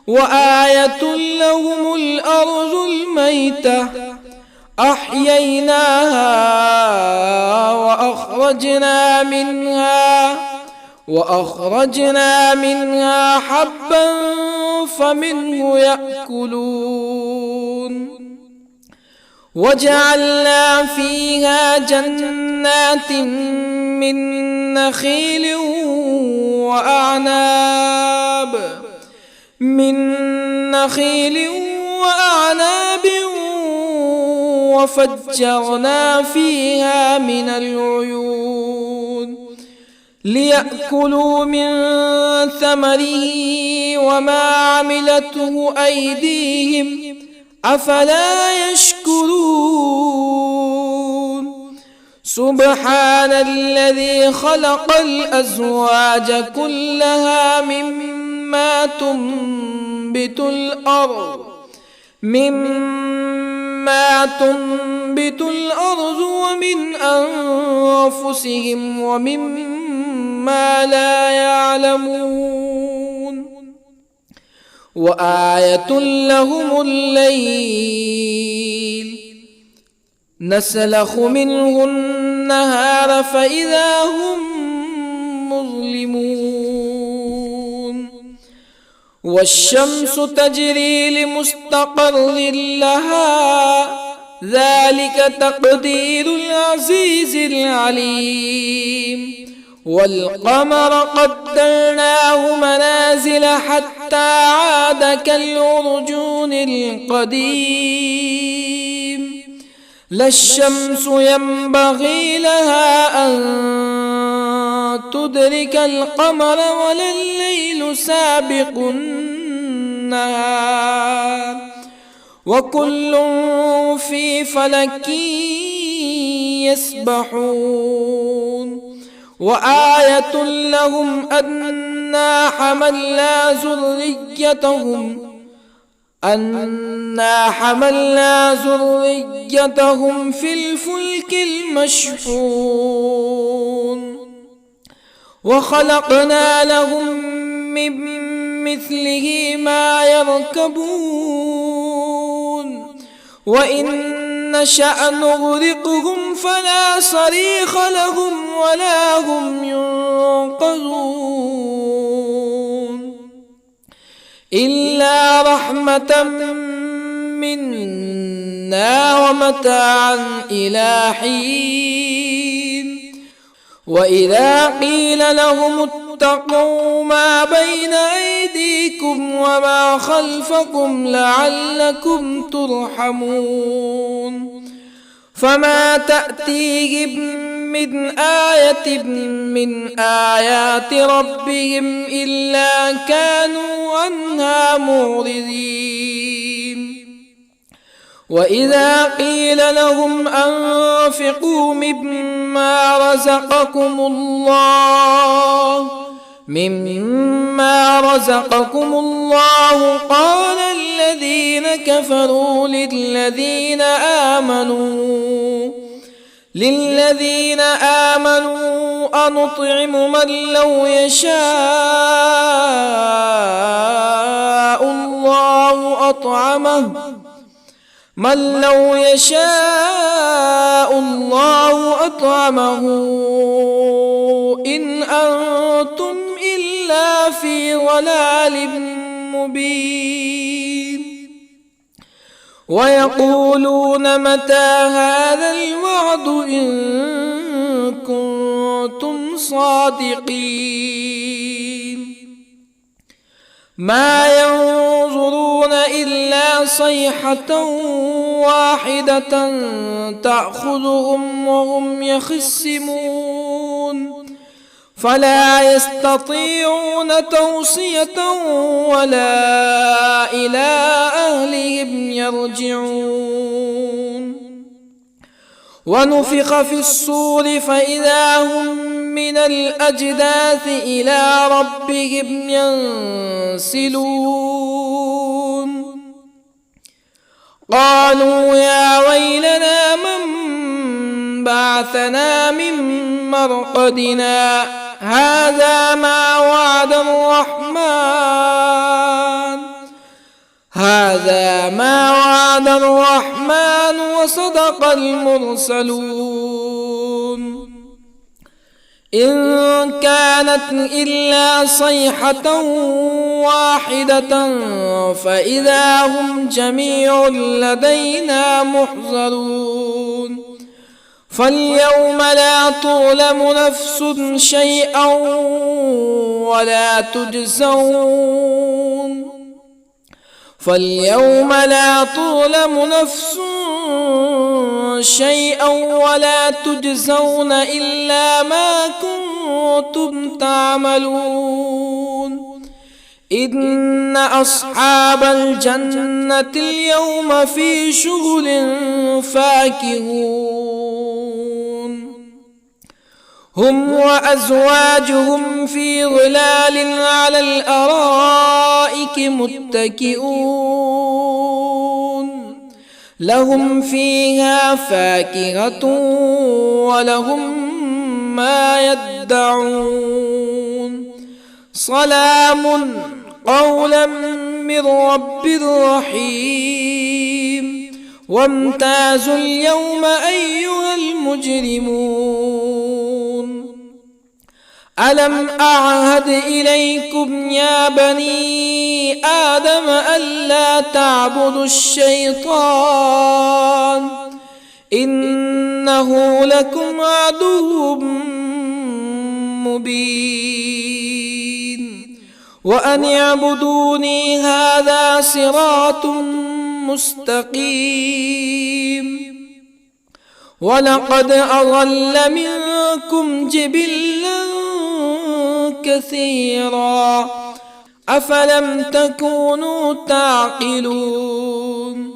وآية لهم الأرض الميتة أحييناها وأخرجنا منها حبا فمنه يأكلون وجعلنا فيها جنات من نخيل وأعناب وفجرنا فيها من العيون ليأكلوا من ثمره وما عملته أيديهم أفلا يشكرون سبحان الذي خلق الأزواج كلها مما تنبت الأرض ومن أنفسهم ومما لا يعلمون وآية لهم الليل نسلخ منه النهار فإذا هم مظلمون والشمس تجري لمستقر لها ذلك تقدير العزيز العليم والقمر قدرناه منازل حتى عاد كالعرجون القديم لا الشمس ينبغي لها أن تدرك القمر ولا الليل سابق النهار وكل في فلك يسبحون وآية لهم أنا حملنا ذريتهم في الفلك المشحون وخلقنا لهم من مثله ما يركبون وإن نشأ نغرقهم فلا صريخ لهم ولا هم ينقذون إلا رحمة منا ومتاعا إلى حين وإذا قيل لهم اتقوا ما بين أيديكم وما خلفكم لعلكم ترحمون فما تأتيهم من آية من آيات ربهم إلا كانوا عنها معرضين وإذا قيل لهم أنفقوا مما رزقكم الله قال الذين كفروا للذين آمنوا أنطعم من لو يشاء الله أطعمه إن أنتم إلا في ضلال مبين ويقولون متى هذا الوعد إن كنتم صادقين ما ينظرون إلا صيحة واحدة تأخذهم وهم يخصمون فلا يستطيعون توصية ولا إلى أهلهم يرجعون ونفخ في الصور فإذا هم من الأجداث إلى ربهم ينسلون قالوا يا ويلنا من بعثنا من مرقدنا هذا ما وعد الرحمن وصدق المرسلون إن كانت إلا صيحة واحدة فإذا هم جميع لدينا محضرون فاليوم لا تظلم نفس شيئا ولا تجزون إلا ما كنتم تعملون إن أصحاب الجنة اليوم في شغل فاكهون هم وأزواجهم في ظلال على الأرائك متكئون لهم فيها فاكهة ولهم ما يدعون سلام قولا من رب رحيم وامتازوا اليوم أيها المجرمون ألم أعهد إليكم يا بني آدم ألا تعبدوا الشيطان إنه لكم عدو مبين وأن اعبدوني هذا صراط مستقيم ولقد أضل منكم جبلا كثيرا أفلم تكونوا تعقلون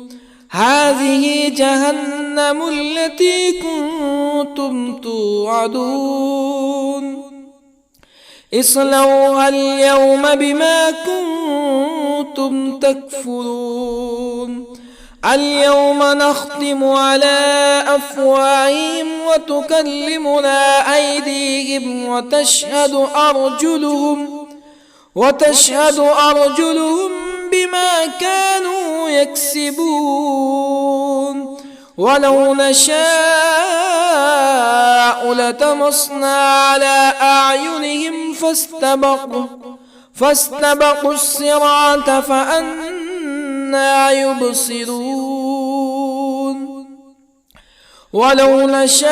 هذه جهنم التي كنتم توعدون اصلوها اليوم بما كنتم تكفرون اليوم نختم على أفواههم وتكلمنا أيديهم وتشهد أرجلهم بما كانوا يكسبون ولو نشاء لطمسنا على أعينهم فاستبقوا الصراط فأنى يبصرون ولو نشاء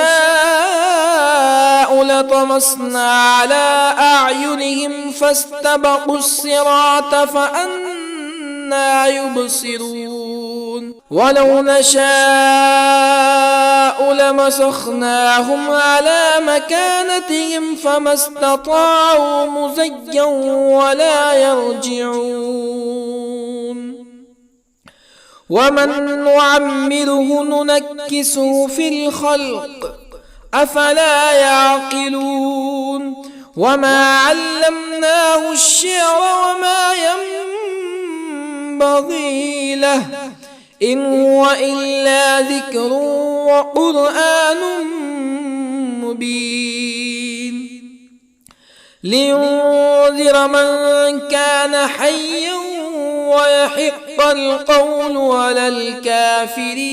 لطمسنا على أعينهم فاستبقوا الصراط فأنى يبصرون ولو نشاء لمسخناهم على مكانتهم فما استطاعوا مزيا ولا يرجعون ومن نعمره ننكسه في الخلق أفلا يعقلون وما علمناه الشعر وما ينبغي له إن هو إلا ذكر وقرآن مبين لينذر من كان حيا ويحق القول على الكافرين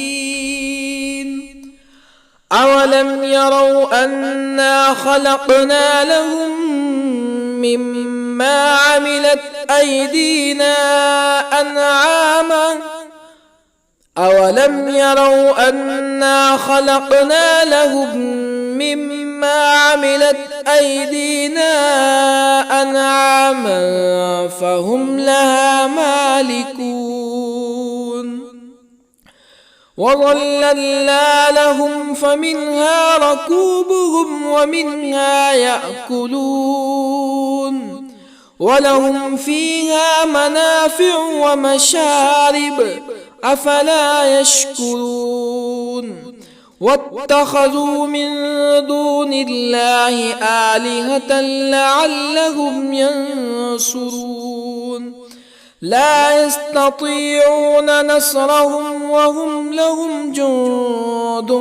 أولم يروا أنا خلقنا لهم مما عملت أيدينا أنعاما أولم يروا أنا خلقنا لهم مما عملت أيدينا أنعاما فهم لها مالكون وظللنا لهم فمنها ركوبهم ومنها يأكلون ولهم فيها منافع ومشارب أفلا يشكرون واتخذوا من دون الله آلهة لعلهم ينصرون لا يستطيعون نصرهم وهم لهم جند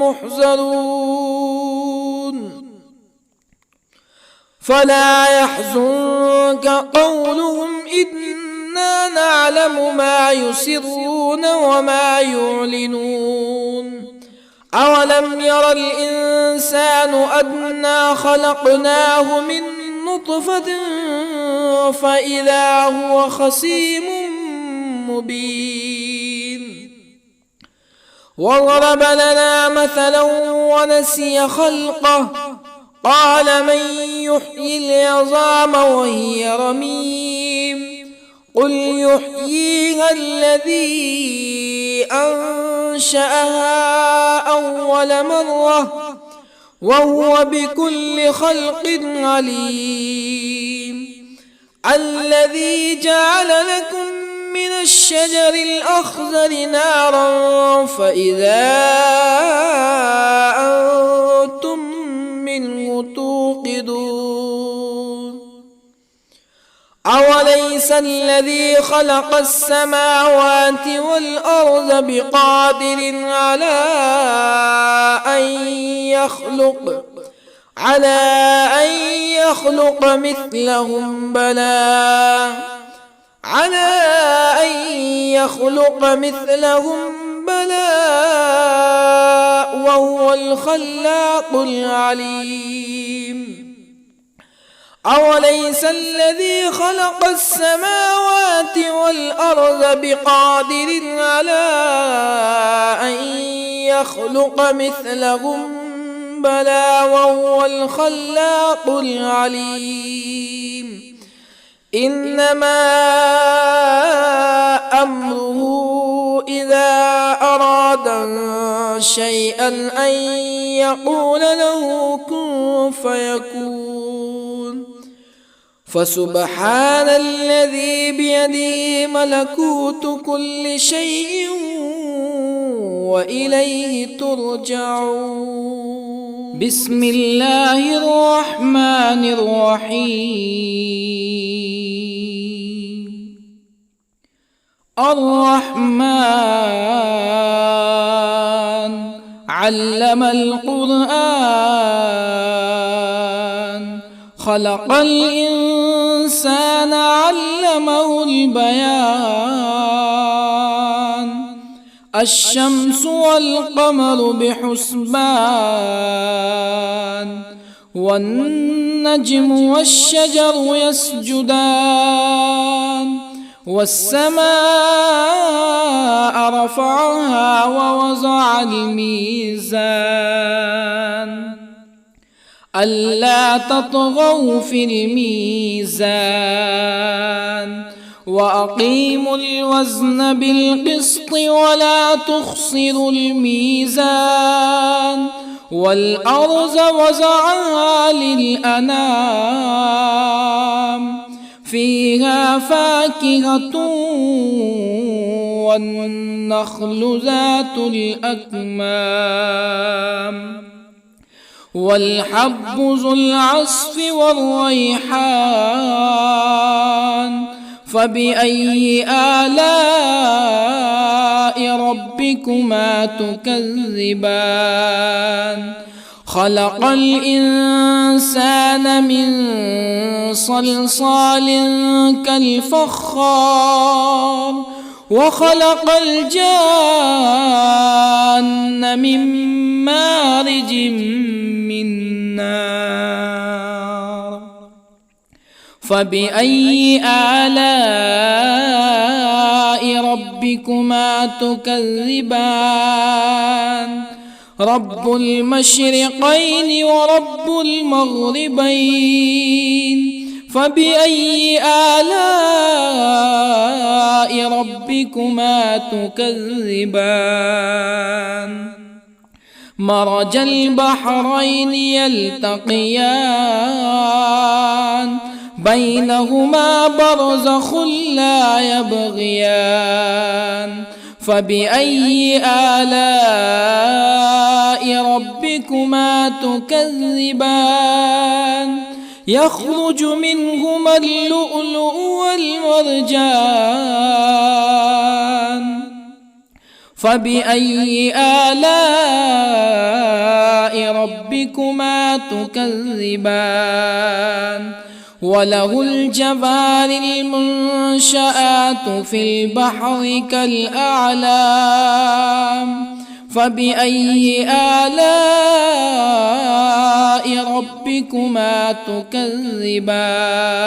محضرون فلا يحزنك قولهم إنا نعلم ما يسرون وما يعلنون أولم ير الإنسان أنا خلقناه من نطفة فإذا هو خصيم مبين وضرب لنا مثلا ونسي خلقه قال من يحيي العظام وهي رميم قل يحييها الذي أنشأها أول مرة وهو بكل خلق عليم الذي جعل لكم من الشجر الأخضر نارا فإذا أنتم منه توقدون أوليس الذي خلق السماوات والأرض بقادر على أن يخلق مثلهم بلى وهو الخلاق العليم أوليس الذي خلق السماوات والأرض بقادر على أن يخلق مثلهم بلى وهو الخلاق العليم إنما أمره إذا أراد شيئا أن يقول له كن فيكون فسبحان الذي بيده ملكوت كل شيء وإليه ترجعون. بسم الله الرحمن الرحيم. الرحمن علم القرآن خلق الإنسان علمه البيان الشمس والقمر بحسبان والنجم والشجر يسجدان والسماء رفعها ووضع الميزان ألا تطغوا في الميزان وأقيموا الوزن بالقسط ولا تخسروا الميزان والأرض وضعها للأنام فيها فاكهة والنخل ذات الأكمام والحب ذو العصف والريحان فبأي آلاء ربكما تكذبان خلق الإنسان من صلصال كالفخار وخلق الجان من مارج من نار فبأي آلاء ربكما تكذبان رب المشرقين ورب المغربين فبأي آلاء ربكما تكذبان مرج البحرين يلتقيان بينهما برزخ لا يبغيان فبأي آلاء ربكما تكذبان يخرج منهما اللؤلؤ والمرجان فبأي آلاء ربكما تكذبان وله الجوار المنشآت في البحر كالأعلام فبأي آلاء ربكما تكذبان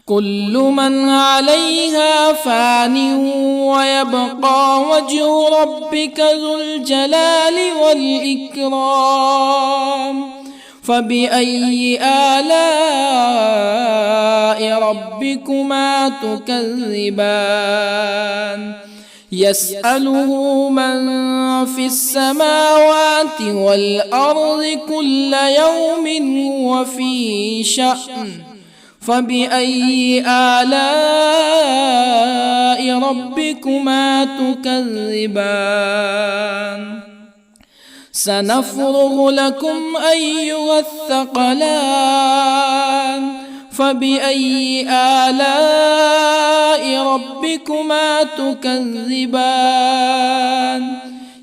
كل من عليها فان ويبقى وجه ربك ذو الجلال والإكرام فبأي آلاء ربكما تكذبان يسأله من في السماوات والأرض كل يوم هو في شأن فبأي آلاء ربكما تكذبان سنفرغ لكم أيها الثقلان فبأي آلاء ربكما تكذبان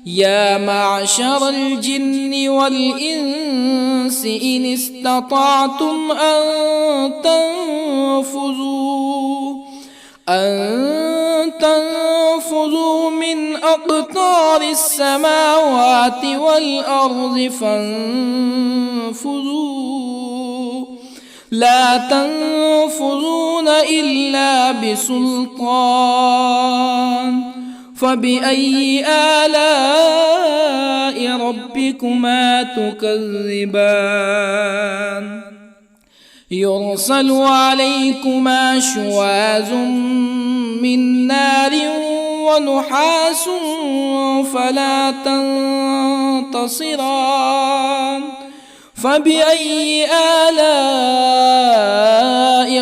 يا معشر الجن والإنس إن استطعتم أن تنفذوا من أقطار السماوات والأرض فانفذوا لا تنفذون إلا بسلطان فبأي آلاء ربكما تكذبان يرسل عليكما شواظ من نار ونحاس فلا تنتصران فبأي آلاء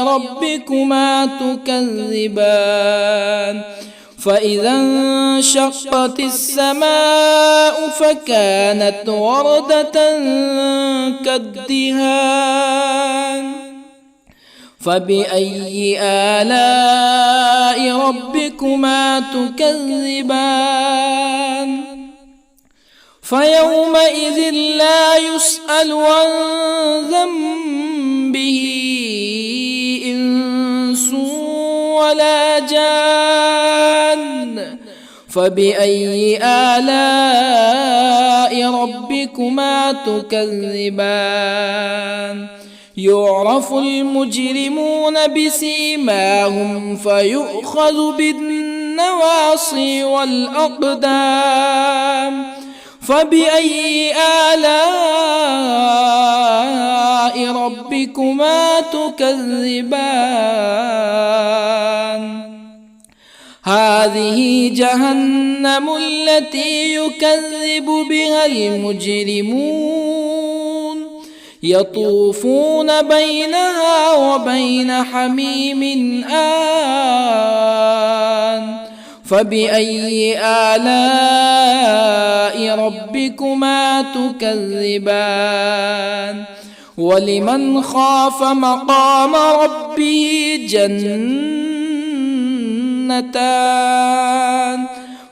ربكما تكذبان فإذا انشقت السماء فكانت وردة كالدهان فبأي آلاء ربكما تكذبان فيومئذ لا يسأل عن ذنبه إنس ولا جان فبأي آلاء ربكما تكذبان يعرف المجرمون بسيماهم فيؤخذ بالنواصي والأقدام فبأي آلاء ربكما تكذبان هذه جهنم التي يكذب بها المجرمون يطوفون بينها وبين حميم آن فبأي آلاء ربكما تكذبان ولمن خاف مقام ربه جنتان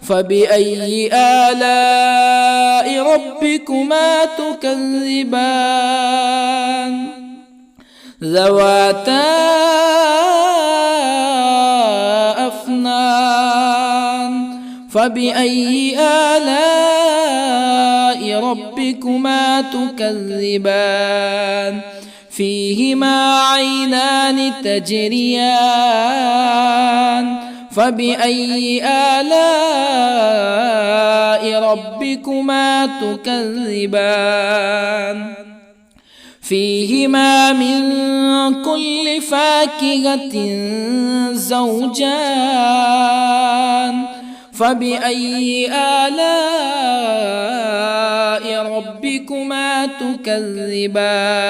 فبأي آلاء ربكما تكذبان ذواتا أفنان فبأي آلاء ربكما تكذبان فيهما عينان تجريان فبأي آلاء ربكما تكذبان فيهما من كل فاكهة زوجان فبأي آلاء ربكما تكذبان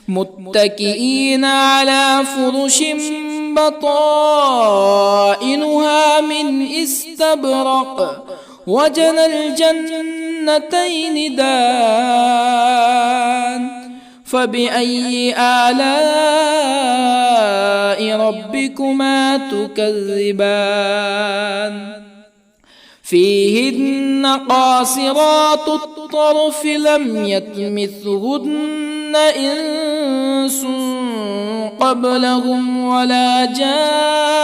متكئين على فرش بطائنها من استبرق وجنى الجنتين دان فبأي آلاء ربكما تكذبان فيهن قاصرات الطرف لم يطمثهن إنس قبلهم ولا جان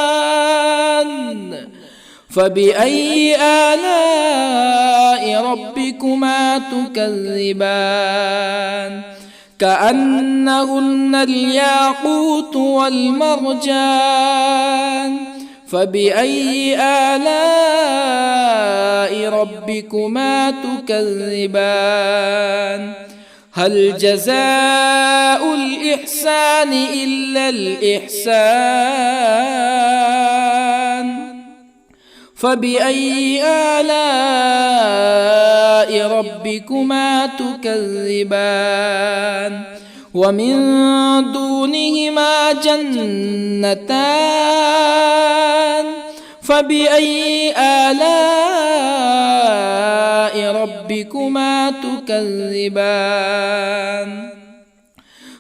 فبأي آلاء ربكما تكذبان كأنهن الياقوت والمرجان فبأي آلاء ربكما تكذبان هل جزاء الإحسان إلا الإحسان فبأي آلاء ربكما تكذبان ومن دونهما جنتان فبأي آلاء ربكما تكذبان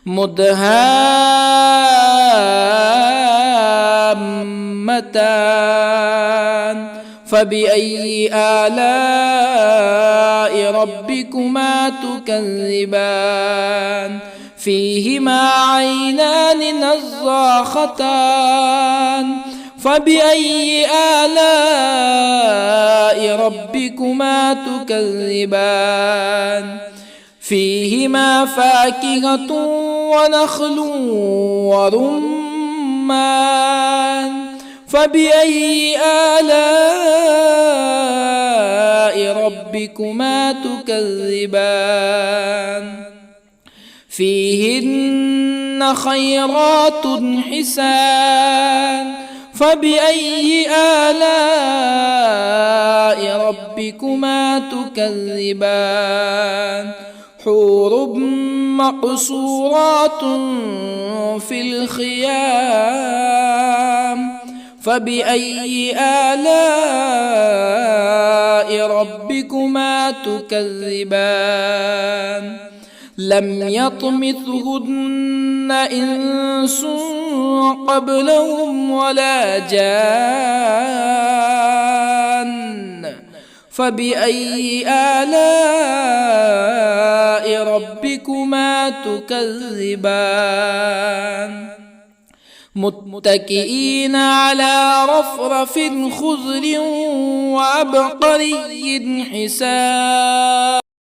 مدهامتان فبأي آلاء ربكما تكذبان فيهما عينان نضاختان فبأي آلاء ربكما تكذبان فيهما فاكهة ونخل ورمان فبأي آلاء ربكما تكذبان فيهن خيرات حسان فبأي آلاء ربكما تكذبان حور مقصورات في الخيام فبأي آلاء ربكما تكذبان لم يطمثهن إنس قبلهم ولا جان فبأي آلاء ربكما تكذبان متكئين على رفرف خضر وعبقري حسان